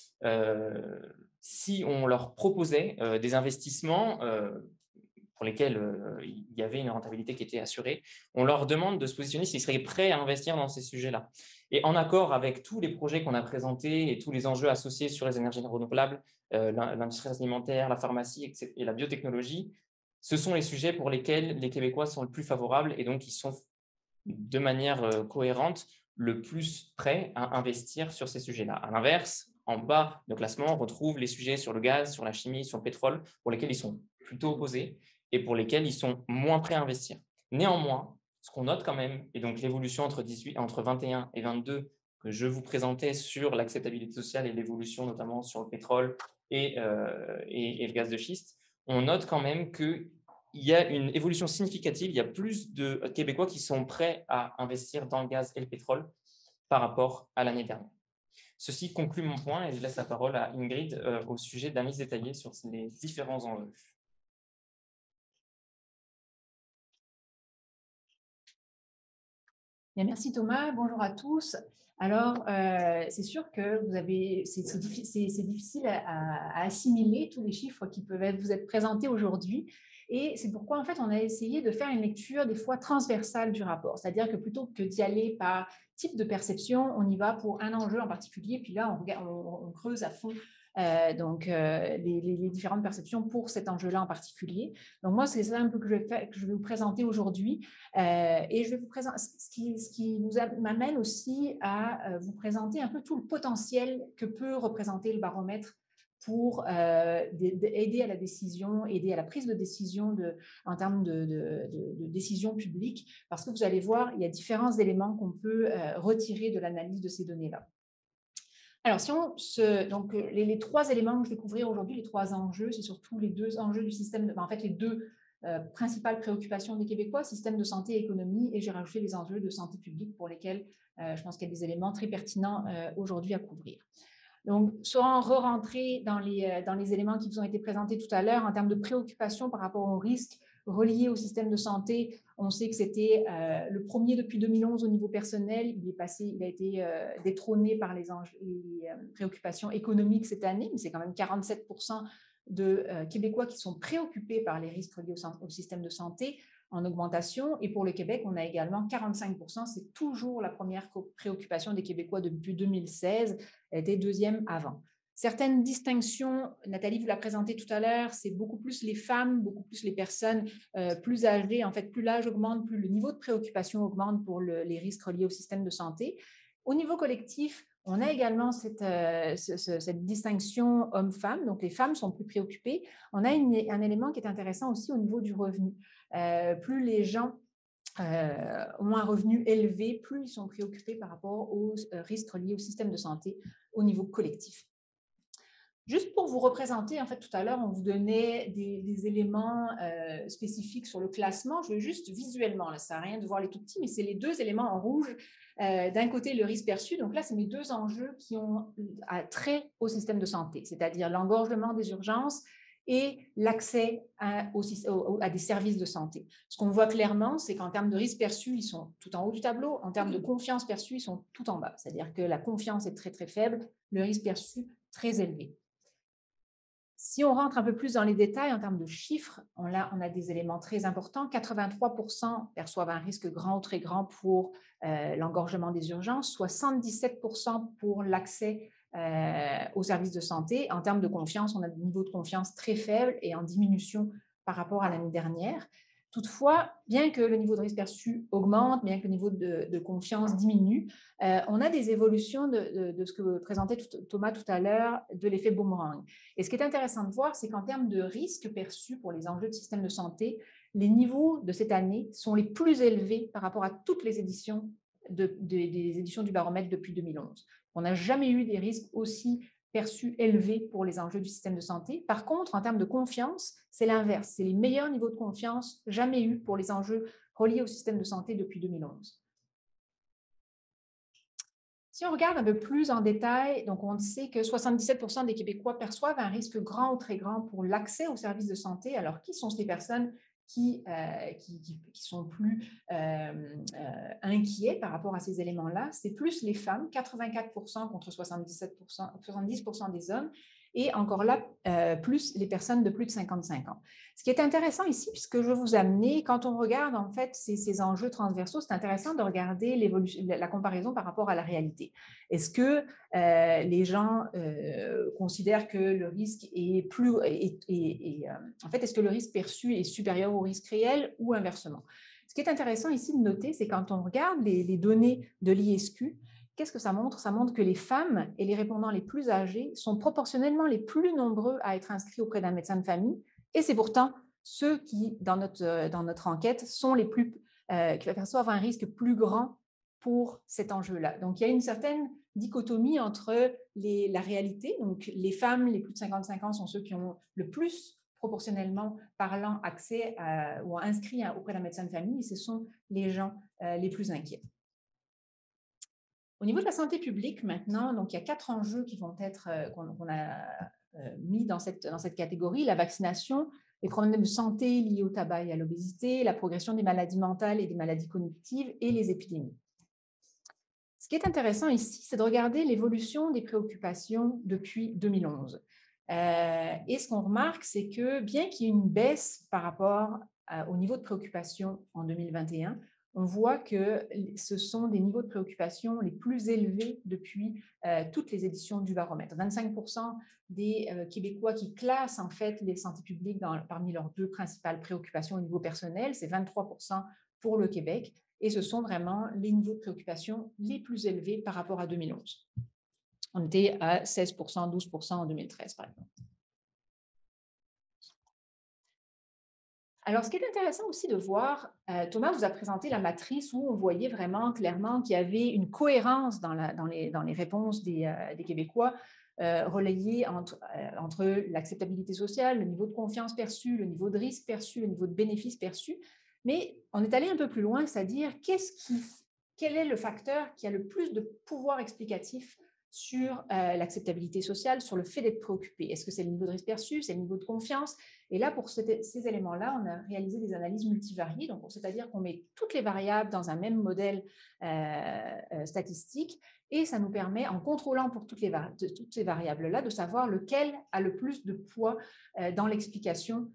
si on leur proposait des investissements pour lesquels il y avait une rentabilité qui était assurée, on leur demande de se positionner s'ils seraient prêts à investir dans ces sujets-là. Et en accord avec tous les projets qu'on a présentés et tous les enjeux associés sur les énergies renouvelables, l'industrie alimentaire, la pharmacie et la biotechnologie, ce sont les sujets pour lesquels les Québécois sont le plus favorables et donc ils sont de manière cohérente le plus prêts à investir sur ces sujets-là. À l'inverse, en bas de classement, on retrouve les sujets sur le gaz, sur la chimie, sur le pétrole, pour lesquels ils sont plutôt opposés et pour lesquels ils sont moins prêts à investir. Néanmoins, ce qu'on note quand même, et donc l'évolution entre 21 et 22 que je vous présentais sur l'acceptabilité sociale et l'évolution notamment sur le pétrole et le gaz de schiste, on note quand même qu'il y a une évolution significative. Il y a plus de Québécois qui sont prêts à investir dans le gaz et le pétrole par rapport à l'année dernière. Ceci conclut mon point et je laisse la parole à Ingrid au sujet d'analyse détaillée sur les différents enjeux. Bien, merci Thomas, bonjour à tous. Alors, c'est sûr que c'est difficile à assimiler tous les chiffres qui peuvent vous être présentés aujourd'hui. Et c'est pourquoi, en fait, on a essayé de faire une lecture des fois transversale du rapport. C'est-à-dire que plutôt que d'y aller par type de perception, on y va pour un enjeu en particulier. Puis là, on creuse à fond les différentes perceptions pour cet enjeu-là en particulier. Donc moi, c'est ça un peu que je vais vous présenter aujourd'hui. Et je vais vous présenter ce qui m'amène aussi à vous présenter un peu tout le potentiel que peut représenter le baromètre pour aider à la décision, aider à la prise de décision en termes de décision publique, parce que vous allez voir, il y a différents éléments qu'on peut retirer de l'analyse de ces données-là. Alors, donc, les trois éléments que je vais couvrir aujourd'hui, les trois enjeux, c'est surtout les deux enjeux du système, en fait, les deux principales préoccupations des Québécois, système de santé et économie, et j'ai rajouté les enjeux de santé publique pour lesquels je pense qu'il y a des éléments très pertinents aujourd'hui à couvrir. Donc, sans re-rentrer dans les éléments qui vous ont été présentés tout à l'heure en termes de préoccupation par rapport aux risques reliés au système de santé, on sait que c'était le premier depuis 2011 au niveau personnel. Il a été détrôné par les préoccupations économiques cette année, mais c'est quand même 47% de Québécois qui sont préoccupés par les risques reliés au système de santé en augmentation. Et pour le Québec, on a également 45%. C'est toujours la première préoccupation des Québécois depuis 2016. Elle était deuxième avant. Certaines distinctions, Nathalie vous l'a présenté tout à l'heure, c'est beaucoup plus les femmes, beaucoup plus les personnes plus âgées. En fait, plus l'âge augmente, plus le niveau de préoccupation augmente pour les risques reliés au système de santé. Au niveau collectif, on a également cette distinction homme-femme. Donc, les femmes sont plus préoccupées. On a un élément qui est intéressant aussi au niveau du revenu. Plus les gens ont un revenu élevé, plus ils sont préoccupés par rapport aux risques reliés au système de santé au niveau collectif. Juste pour vous représenter, en fait, tout à l'heure, on vous donnait des éléments spécifiques sur le classement. Je veux juste visuellement, là, ça ne sert à rien de voir les tout petits, mais c'est les deux éléments en rouge. D'un côté, le risque perçu. Donc là, c'est mes deux enjeux qui ont trait au système de santé, c'est-à-dire l'engorgement des urgences et l'accès à des services de santé. Ce qu'on voit clairement, c'est qu'en termes de risque perçu, ils sont tout en haut du tableau. En termes de confiance perçue, ils sont tout en bas. C'est-à-dire que la confiance est très, très faible, le risque perçu très élevé. Si on rentre un peu plus dans les détails en termes de chiffres, on a des éléments très importants. 83% perçoivent un risque grand ou très grand pour l'engorgement des urgences, 77% pour l'accès aux services de santé. En termes de confiance, on a des niveaux de confiance très faibles et en diminution par rapport à l'année dernière. Toutefois, bien que le niveau de risque perçu augmente, bien que le niveau de confiance diminue, on a des évolutions de ce que présentait Thomas tout à l'heure, de l'effet boomerang. Et ce qui est intéressant de voir, c'est qu'en termes de risque perçu pour les enjeux de système de santé, les niveaux de cette année sont les plus élevés par rapport à toutes les éditions des éditions du baromètre depuis 2011. On n'a jamais eu des risques aussi perçus élevés pour les enjeux du système de santé. Par contre, en termes de confiance, c'est l'inverse. C'est les meilleurs niveaux de confiance jamais eus pour les enjeux reliés au système de santé depuis 2011. Si on regarde un peu plus en détail, donc on sait que 77% des Québécois perçoivent un risque grand ou très grand pour l'accès aux services de santé. Alors, qui sont ces personnes qui sont plus inquiets par rapport à ces éléments-là? C'est plus les femmes, 84% contre 70% des hommes, et encore là, plus les personnes de plus de 55 ans. Ce qui est intéressant ici, puisque je vais vous amener, quand on regarde en fait ces enjeux transversaux, c'est intéressant de regarder la comparaison par rapport à la réalité. Est-ce que les gens considèrent que le risque est en fait, est-ce que le risque perçu est supérieur au risque réel ou inversement? Ce qui est intéressant ici de noter, c'est quand on regarde les données de l'ISQ, qu'est-ce que ça montre? Ça montre que les femmes et les répondants les plus âgés sont proportionnellement les plus nombreux à être inscrits auprès d'un médecin de famille, et c'est pourtant ceux qui, dans notre enquête, sont les plus, qui perçoivent un risque plus grand pour cet enjeu-là. Donc, il y a une certaine dichotomie entre la réalité, donc les femmes, les plus de 55 ans sont ceux qui ont le plus proportionnellement parlant accès ou inscrits auprès d'un médecin de famille, et ce sont les gens les plus inquiets. Au niveau de la santé publique, maintenant, donc il y a 4 enjeux qui vont être qu'on a mis dans cette catégorie: la vaccination, les problèmes de santé liés au tabac et à l'obésité, la progression des maladies mentales et des maladies cognitives et les épidémies. Ce qui est intéressant ici, c'est de regarder l'évolution des préoccupations depuis 2011. Et ce qu'on remarque, c'est que bien qu'il y ait une baisse par rapport au niveau de préoccupation en 2021, on voit que ce sont des niveaux de préoccupation les plus élevés depuis toutes les éditions du baromètre. 25% des Québécois qui classent en fait les santé publique parmi leurs 2 principales préoccupations au niveau personnel, c'est 23% pour le Québec, et ce sont vraiment les niveaux de préoccupation les plus élevés par rapport à 2011. On était à 16%, 12% en 2013, par exemple. Alors, ce qui est intéressant aussi de voir, Thomas vous a présenté la matrice où on voyait vraiment clairement qu'il y avait une cohérence dans les réponses des Québécois relayées entre l'acceptabilité sociale, le niveau de confiance perçu, le niveau de risque perçu, le niveau de bénéfice perçu. Mais on est allé un peu plus loin, c'est-à-dire quel est le facteur qui a le plus de pouvoir explicatif sur l'acceptabilité sociale, sur le fait d'être préoccupé. Est-ce que c'est le niveau de risque perçu, c'est le niveau de confiance? Et là, pour ces éléments-là, on a réalisé des analyses multivariées, donc c'est-à-dire qu'on met toutes les variables dans un même modèle statistique, et ça nous permet, en contrôlant pour toutes ces variables-là, de savoir lequel a le plus de poids dans l'explication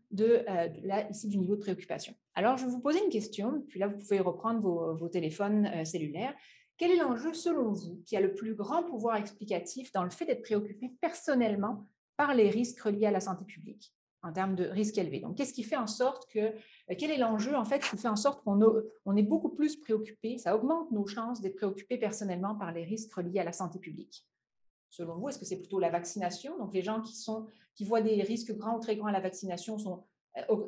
ici du niveau de préoccupation. Alors, je vais vous poser une question, puis là, vous pouvez reprendre vos téléphones cellulaires. Quel est l'enjeu, selon vous, qui a le plus grand pouvoir explicatif dans le fait d'être préoccupé personnellement par les risques reliés à la santé publique en termes de risques élevés? Donc, qu'est-ce qui fait en sorte quel est l'enjeu, en fait, qui fait en sorte qu'on est beaucoup plus préoccupé, ça augmente nos chances d'être préoccupés personnellement par les risques reliés à la santé publique? Selon vous, est-ce que c'est plutôt la vaccination? Donc, les gens qui voient des risques grands ou très grands à la vaccination,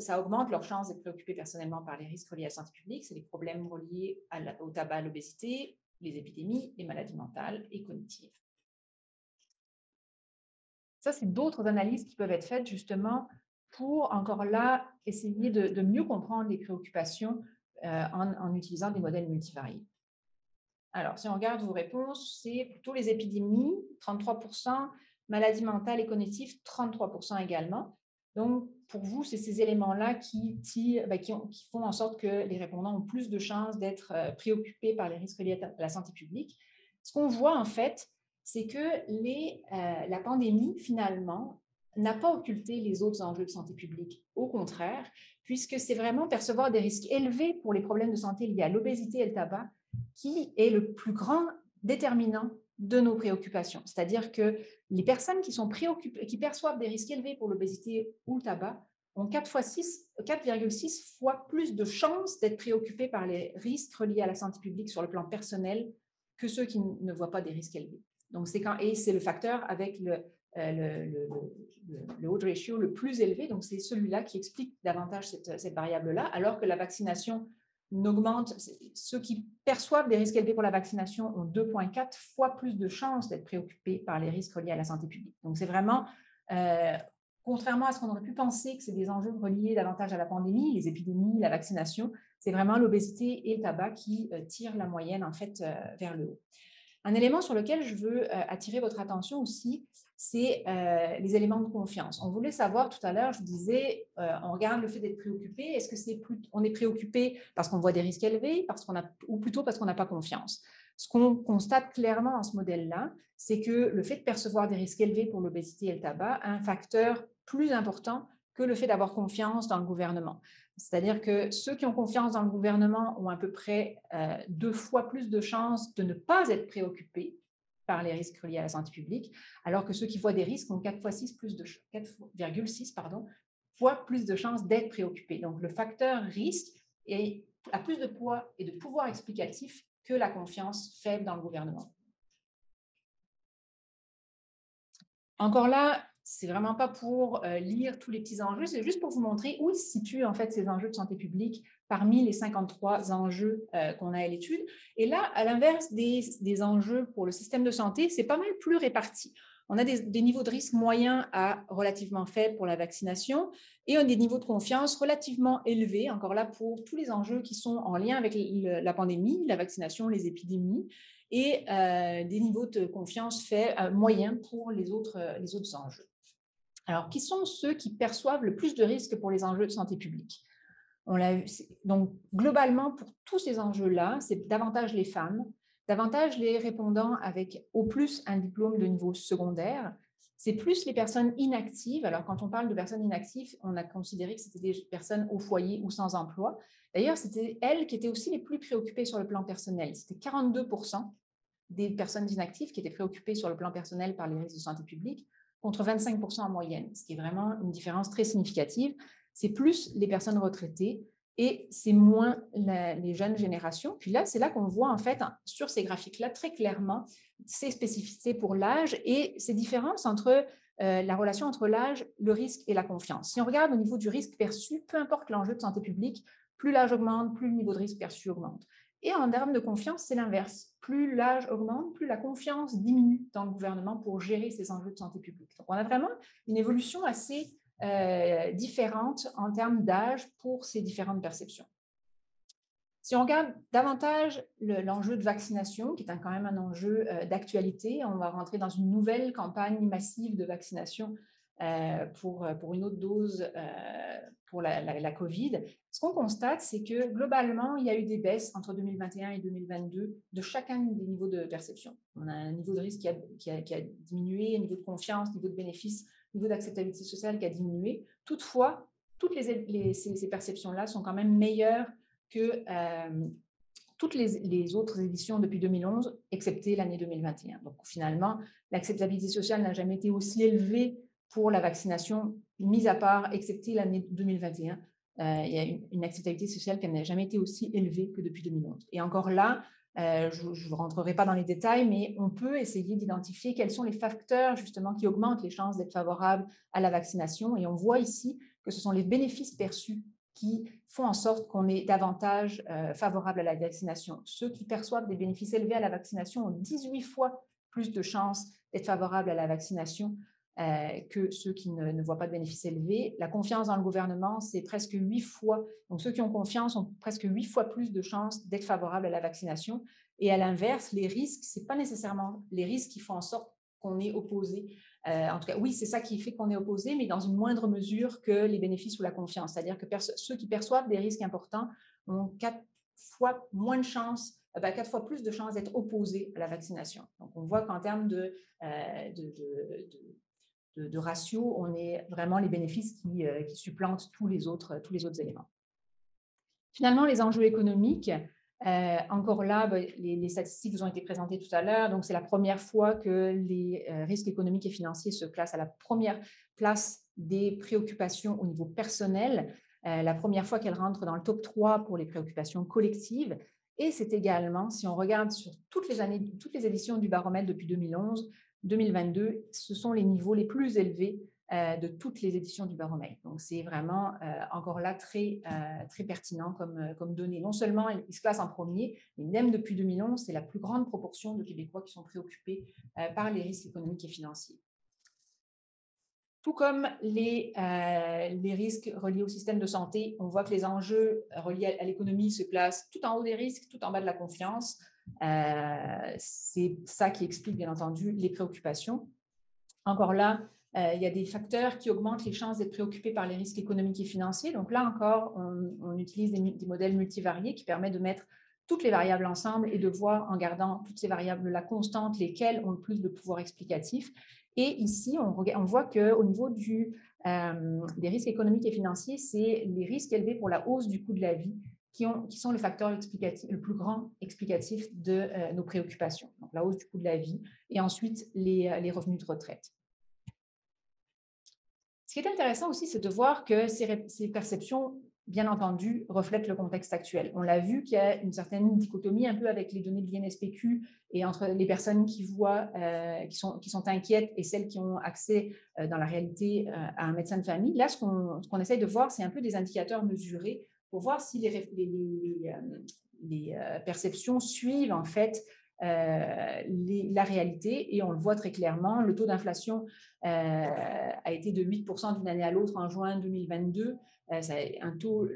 ça augmente leur chance d'être préoccupés personnellement par les risques reliés à la santé publique. C'est les problèmes reliés au tabac, à l'obésité, les épidémies, les maladies mentales et cognitives. Ça, c'est d'autres analyses qui peuvent être faites justement pour, encore là, essayer de mieux comprendre les préoccupations en utilisant des modèles multivariés. Alors, si on regarde vos réponses, c'est plutôt les épidémies, 33%, maladies mentales et cognitives, 33% également. Donc, pour vous, c'est ces éléments-là qui font en sorte que les répondants ont plus de chances d'être préoccupés par les risques liés à la santé publique. Ce qu'on voit, en fait, c'est que la pandémie, finalement, n'a pas occulté les autres enjeux de santé publique. Au contraire, puisque c'est vraiment percevoir des risques élevés pour les problèmes de santé liés à l'obésité et le tabac qui est le plus grand déterminant de nos préoccupations. C'est-à-dire que les personnes qui perçoivent des risques élevés pour l'obésité ou le tabac ont 4,6 fois plus de chances d'être préoccupés par les risques reliés à la santé publique sur le plan personnel que ceux qui ne voient pas des risques élevés. Donc, c'est le facteur avec le odds ratio le plus élevé. Donc, c'est celui-là qui explique davantage cette variable-là, alors que la vaccination n'augmente. Ceux qui perçoivent des risques élevés pour la vaccination ont 2,4 fois plus de chances d'être préoccupés par les risques reliés à la santé publique. Donc, c'est vraiment, contrairement à ce qu'on aurait pu penser que c'est des enjeux reliés davantage à la pandémie, les épidémies, la vaccination, c'est vraiment l'obésité et le tabac qui tirent la moyenne, en fait, vers le haut. Un élément sur lequel je veux attirer votre attention aussi, c'est les éléments de confiance. On voulait savoir tout à l'heure, je vous disais, on regarde le fait d'être préoccupé. Est-ce que on est préoccupé parce qu'on voit des risques élevés, ou plutôt parce qu'on n'a pas confiance? Ce qu'on constate clairement dans ce modèle-là, c'est que le fait de percevoir des risques élevés pour l'obésité et le tabac a un facteur plus important que le fait d'avoir confiance dans le gouvernement. C'est-à-dire que ceux qui ont confiance dans le gouvernement ont à peu près 2 fois plus de chances de ne pas être préoccupés par les risques reliés à la santé publique, alors que ceux qui voient des risques ont 4,6 fois plus de chances d'être préoccupés. Donc, le facteur risque est a plus de poids et de pouvoir explicatif que la confiance faible dans le gouvernement. Encore là, c'est vraiment pas pour lire tous les petits enjeux, c'est juste pour vous montrer où se situent en fait ces enjeux de santé publique parmi les 53 enjeux qu'on a à l'étude. Et là, à l'inverse des enjeux pour le système de santé, c'est pas mal plus réparti. On a des niveaux de risque moyens à relativement faibles pour la vaccination et on a des niveaux de confiance relativement élevés, encore là pour tous les enjeux qui sont en lien avec la pandémie, la vaccination, les épidémies, et des niveaux de confiance moyens pour les autres enjeux. Alors, qui sont ceux qui perçoivent le plus de risques pour les enjeux de santé publique? On l'a vu, donc, globalement, pour tous ces enjeux-là, c'est davantage les femmes, davantage les répondants avec au plus un diplôme de niveau secondaire. C'est plus les personnes inactives. Alors, quand on parle de personnes inactives, on a considéré que c'était des personnes au foyer ou sans emploi. D'ailleurs, c'était elles qui étaient aussi les plus préoccupées sur le plan personnel. C'était 42% des personnes inactives qui étaient préoccupées sur le plan personnel par les risques de santé publique, contre 25% en moyenne, ce qui est vraiment une différence très significative. C'est plus les personnes retraitées et c'est moins les jeunes générations. Puis là, c'est là qu'on voit en fait sur ces graphiques-là très clairement ces spécificités pour l'âge et ces différences entre la relation entre l'âge, le risque et la confiance. Si on regarde au niveau du risque perçu, peu importe l'enjeu de santé publique, plus l'âge augmente, plus le niveau de risque perçu augmente. Et en termes de confiance, c'est l'inverse. Plus l'âge augmente, plus la confiance diminue dans le gouvernement pour gérer ces enjeux de santé publique. Donc, on a vraiment une évolution assez différente en termes d'âge pour ces différentes perceptions. Si on regarde davantage l'enjeu de vaccination, qui est quand même un enjeu d'actualité, on va rentrer dans une nouvelle campagne massive de vaccination pour une autre dose pour la COVID. Ce qu'on constate, c'est que globalement, il y a eu des baisses entre 2021 et 2022 de chacun des niveaux de perception. On a un niveau de risque qui a diminué, un niveau de confiance, niveau de bénéfice, niveau d'acceptabilité sociale qui a diminué. Toutefois, toutes ces perceptions-là sont quand même meilleures que toutes les autres éditions depuis 2011, excepté l'année 2021. Donc, finalement, l'acceptabilité sociale n'a jamais été aussi élevée pour la vaccination, mis à part, excepté l'année 2021. Il y a une acceptabilité sociale qui n'a jamais été aussi élevée que depuis 2011. Et encore là, je ne rentrerai pas dans les détails, mais on peut essayer d'identifier quels sont les facteurs justement qui augmentent les chances d'être favorable à la vaccination. Et on voit ici que ce sont les bénéfices perçus qui font en sorte qu'on est davantage favorable à la vaccination. Ceux qui perçoivent des bénéfices élevés à la vaccination ont 18 fois plus de chances d'être favorables à la vaccination que ceux qui ne voient pas de bénéfices élevés. La confiance dans le gouvernement, c'est presque 8 fois. Donc, ceux qui ont confiance ont presque 8 fois plus de chances d'être favorables à la vaccination. Et à l'inverse, les risques, ce n'est pas nécessairement les risques qui font en sorte qu'on est opposé. En tout cas, oui, c'est ça qui fait qu'on est opposé, mais dans une moindre mesure que les bénéfices ou la confiance. C'est-à-dire que ceux qui perçoivent des risques importants ont 4 fois moins de chances, 4 fois plus de chances d'être opposés à la vaccination. Donc, on voit qu'en termes de ratio, on est vraiment les bénéfices qui supplantent tous les autres éléments. Finalement, les enjeux économiques, encore là, les statistiques vous ont été présentées tout à l'heure. Donc, c'est la première fois que les risques économiques et financiers se classent à la première place des préoccupations au niveau personnel, la première fois qu'elles rentrent dans le top 3 pour les préoccupations collectives. Et c'est également, si on regarde sur toutes les éditions du baromètre depuis 2011, 2022, ce sont les niveaux les plus élevés de toutes les éditions du baromètre. Donc, c'est vraiment encore là très pertinent comme données. Non seulement ils se classent en premier, mais même depuis 2011, c'est la plus grande proportion de Québécois qui sont préoccupés par les risques économiques et financiers. Tout comme les risques reliés au système de santé, on voit que les enjeux reliés à l'économie se placent tout en haut des risques, tout en bas de la confiance. C'est ça qui explique, bien entendu, les préoccupations. Encore là, il y a des facteurs qui augmentent les chances d'être préoccupés par les risques économiques et financiers. Donc là encore, on utilise des modèles multivariés qui permettent de mettre toutes les variables ensemble et de voir, en gardant toutes ces variables-là constantes, lesquelles ont le plus de pouvoir explicatif. Et ici, on voit qu'au niveau des risques économiques et financiers, c'est les risques élevés pour la hausse du coût de la vie qui sont le facteur le plus grand explicatif de nos préoccupations. Donc, la hausse du coût de la vie et ensuite les revenus de retraite. Ce qui est intéressant aussi, c'est de voir que ces perceptions bien entendu, reflète le contexte actuel. On l'a vu qu'il y a une certaine dichotomie un peu avec les données de l'INSPQ et entre les personnes qui voient, qui sont inquiètes et celles qui ont accès dans la réalité à un médecin de famille. Là, ce qu'on essaye de voir, c'est un peu des indicateurs mesurés pour voir si les perceptions suivent en fait la réalité, et on le voit très clairement. Le taux d'inflation a été de 8% d'une année à l'autre en juin 2022. C'est un taux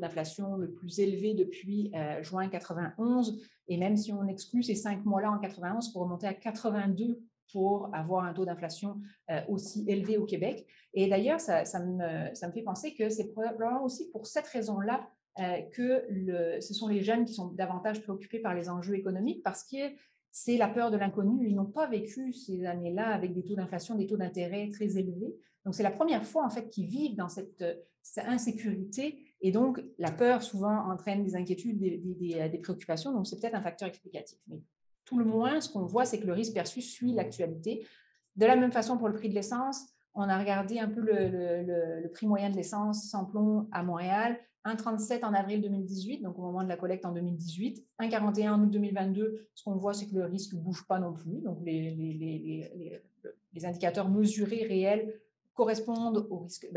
d'inflation le plus élevé depuis juin 91, et même si on exclut ces 5 mois-là en 91, pour remonter à 82 pour avoir un taux d'inflation aussi élevé au Québec. Et d'ailleurs, ça me fait penser que c'est probablement aussi pour cette raison-là que ce sont les jeunes qui sont davantage préoccupés par les enjeux économiques, parce que c'est la peur de l'inconnu. Ils n'ont pas vécu ces années-là avec des taux d'inflation, des taux d'intérêt très élevés. Donc, c'est la première fois en fait qu'ils vivent dans cette insécurité, et donc la peur souvent entraîne des inquiétudes, des préoccupations. Donc, c'est peut-être un facteur explicatif. Mais tout le moins, ce qu'on voit, c'est que le risque perçu suit l'actualité. De la même façon pour le prix de l'essence, on a regardé un peu le prix moyen de l'essence sans plomb à Montréal. 1,37 en avril 2018, donc au moment de la collecte en 2018, 1,41 en août 2022. Ce qu'on voit, c'est que le risque ne bouge pas non plus. Donc, les indicateurs mesurés réels correspondent au risque,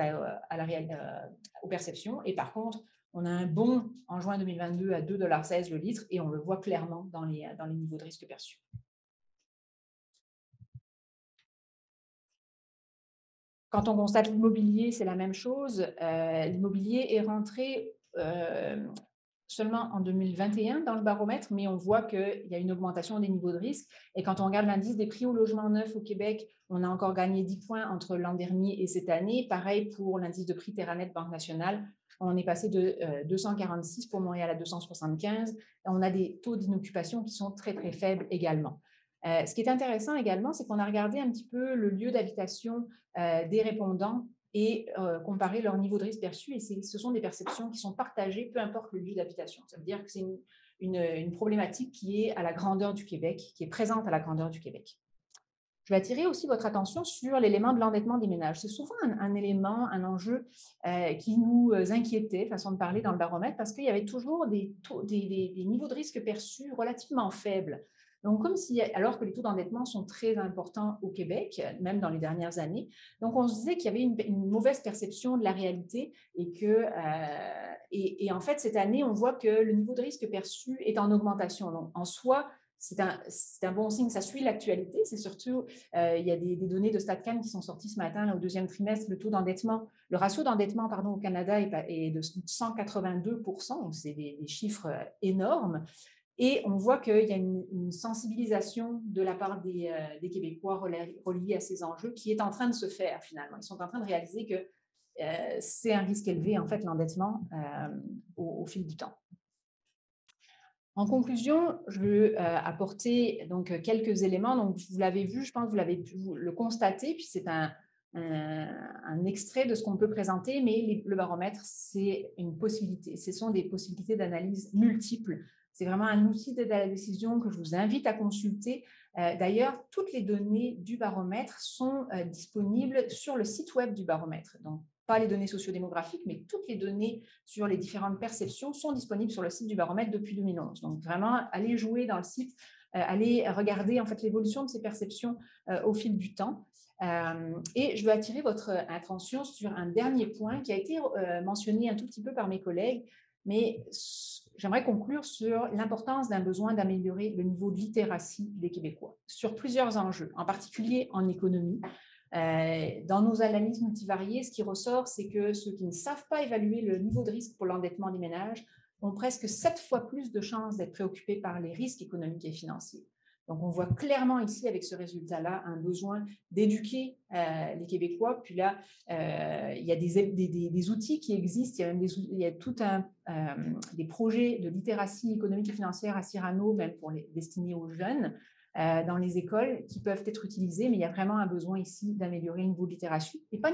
aux perceptions. Et par contre, on a un bond en juin 2022 à 2,16 $ le litre, et on le voit clairement dans les niveaux de risque perçus. Quand on constate l'immobilier, c'est la même chose. L'immobilier est rentré seulement en 2021 dans le baromètre, mais on voit qu'il y a une augmentation des niveaux de risque. Et quand on regarde l'indice des prix au logement neuf au Québec, on a encore gagné 10 points entre l'an dernier et cette année. Pareil pour l'indice de prix Terranet Banque Nationale. On est passé de 246 pour Montréal à 275. Et on a des taux d'inoccupation qui sont très, très faibles également. Ce qui est intéressant également, c'est qu'on a regardé un petit peu le lieu d'habitation des répondants et comparer leur niveau de risque perçu. Et ce sont des perceptions qui sont partagées, peu importe le lieu d'habitation. Ça veut dire que c'est une problématique qui est à la grandeur du Québec, qui est présente à la grandeur du Québec. Je vais attirer aussi votre attention sur l'élément de l'endettement des ménages. C'est souvent un élément, un enjeu qui nous inquiétait, façon de parler, dans le baromètre, parce qu'il y avait toujours des niveaux de risque perçus relativement faibles. Donc, alors que les taux d'endettement sont très importants au Québec, même dans les dernières années, donc on se disait qu'il y avait une mauvaise perception de la réalité, et en fait, cette année, on voit que le niveau de risque perçu est en augmentation. Donc, en soi, c'est un bon signe, ça suit l'actualité. C'est surtout, il y a des données de StatCan qui sont sorties ce matin, là, au deuxième trimestre. Le ratio d'endettement au Canada est de 182%, donc c'est des chiffres énormes. Et on voit qu'il y a une sensibilisation de la part des Québécois reliée à ces enjeux qui est en train de se faire finalement. Ils sont en train de réaliser que c'est un risque élevé, en fait, l'endettement au fil du temps. En conclusion, je veux apporter donc quelques éléments. Donc, vous l'avez vu, je pense que vous l'avez pu le constater, puis c'est un extrait de ce qu'on peut présenter, mais le baromètre, c'est une possibilité. Ce sont des possibilités d'analyse multiples. C'est vraiment un outil d'aide à la décision que je vous invite à consulter. D'ailleurs, toutes les données du baromètre sont disponibles sur le site web du baromètre. Donc, pas les données sociodémographiques, mais toutes les données sur les différentes perceptions sont disponibles sur le site du baromètre depuis 2011. Donc, vraiment, allez jouer dans le site, allez regarder en fait l'évolution de ces perceptions au fil du temps. Et je veux attirer votre attention sur un dernier point qui a été mentionné un tout petit peu par mes collègues, mais j'aimerais conclure sur l'importance d'un besoin d'améliorer le niveau de littératie des Québécois sur plusieurs enjeux, en particulier en économie. Dans nos analyses multivariées, ce qui ressort, c'est que ceux qui ne savent pas évaluer le niveau de risque pour l'endettement des ménages ont presque 7 fois plus de chances d'être préoccupés par les risques économiques et financiers. Donc, on voit clairement ici, avec ce résultat-là, un besoin d'éduquer les Québécois. Puis là, il y a des outils qui existent. Il y a tout des projets de littératie économique et financière à Cyrano, même destinés aux jeunes, dans les écoles, qui peuvent être utilisés. Mais il y a vraiment un besoin ici d'améliorer le niveau de littératie. Et pas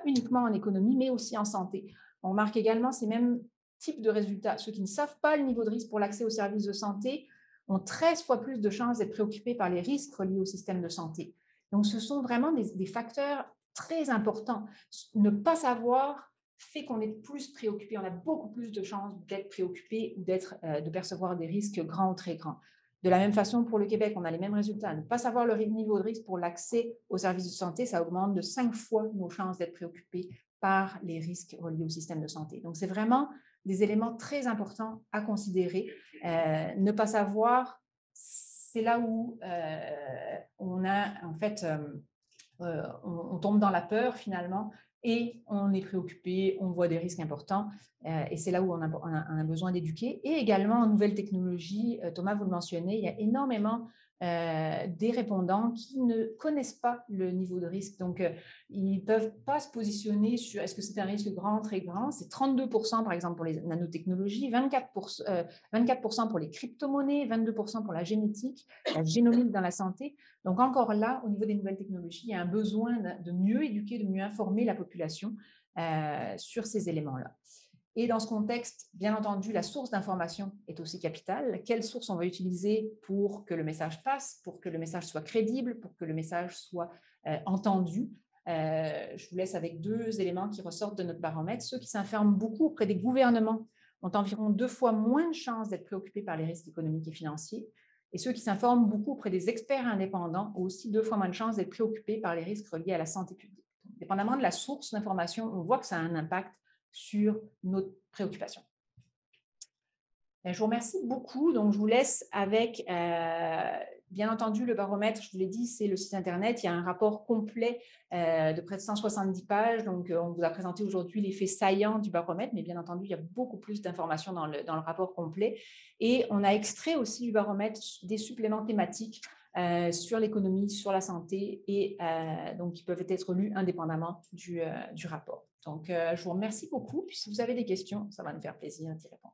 uniquement en économie, mais aussi en santé. On remarque également ces mêmes types de résultats. Ceux qui ne savent pas le niveau de risque pour l'accès aux services de santé ont 13 fois plus de chances d'être préoccupés par les risques reliés au système de santé. Donc, ce sont vraiment des facteurs très importants. Ne pas savoir fait qu'on est plus préoccupé, on a beaucoup plus de chances d'être préoccupé ou de percevoir des risques grands ou très grands. De la même façon, pour le Québec, on a les mêmes résultats. Ne pas savoir le niveau de risque pour l'accès aux services de santé, ça augmente de 5 fois nos chances d'être préoccupés par les risques reliés au système de santé. Donc, c'est vraiment des éléments très importants à considérer. Ne pas savoir, c'est là où on a, en fait, on tombe dans la peur finalement et on est préoccupé, on voit des risques importants et c'est là où on a besoin d'éduquer. Et également en nouvelles technologies, Thomas, vous le mentionnez, il y a énormément des répondants qui ne connaissent pas le niveau de risque. Donc, ils ne peuvent pas se positionner sur est-ce que c'est un risque grand, très grand. C'est 32% par exemple pour les nanotechnologies, 24% pour les crypto-monnaies, 22% pour la génétique, la génomique dans la santé. Donc, encore là, au niveau des nouvelles technologies, il y a un besoin de mieux éduquer, de mieux informer la population sur ces éléments-là. Et dans ce contexte, bien entendu, la source d'information est aussi capitale. Quelle source on va utiliser pour que le message passe, pour que le message soit crédible, pour que le message soit entendu? Je vous laisse avec 2 éléments qui ressortent de notre baromètre. Ceux qui s'informent beaucoup auprès des gouvernements ont environ 2 fois moins de chances d'être préoccupés par les risques économiques et financiers. Et ceux qui s'informent beaucoup auprès des experts indépendants ont aussi 2 fois moins de chances d'être préoccupés par les risques reliés à la santé publique. Dépendamment de la source d'information, on voit que ça a un impact sur notre préoccupation. Je vous remercie beaucoup. Donc, je vous laisse avec, bien entendu, le baromètre, je vous l'ai dit, c'est le site Internet. Il y a un rapport complet de près de 170 pages. Donc, on vous a présenté aujourd'hui les faits saillants du baromètre, mais bien entendu, il y a beaucoup plus d'informations dans le rapport complet. Et on a extrait aussi du baromètre des suppléments thématiques sur l'économie, sur la santé, et donc qui peuvent être lus indépendamment du rapport. Donc, je vous remercie beaucoup. Puis, si vous avez des questions, ça va nous faire plaisir d'y répondre.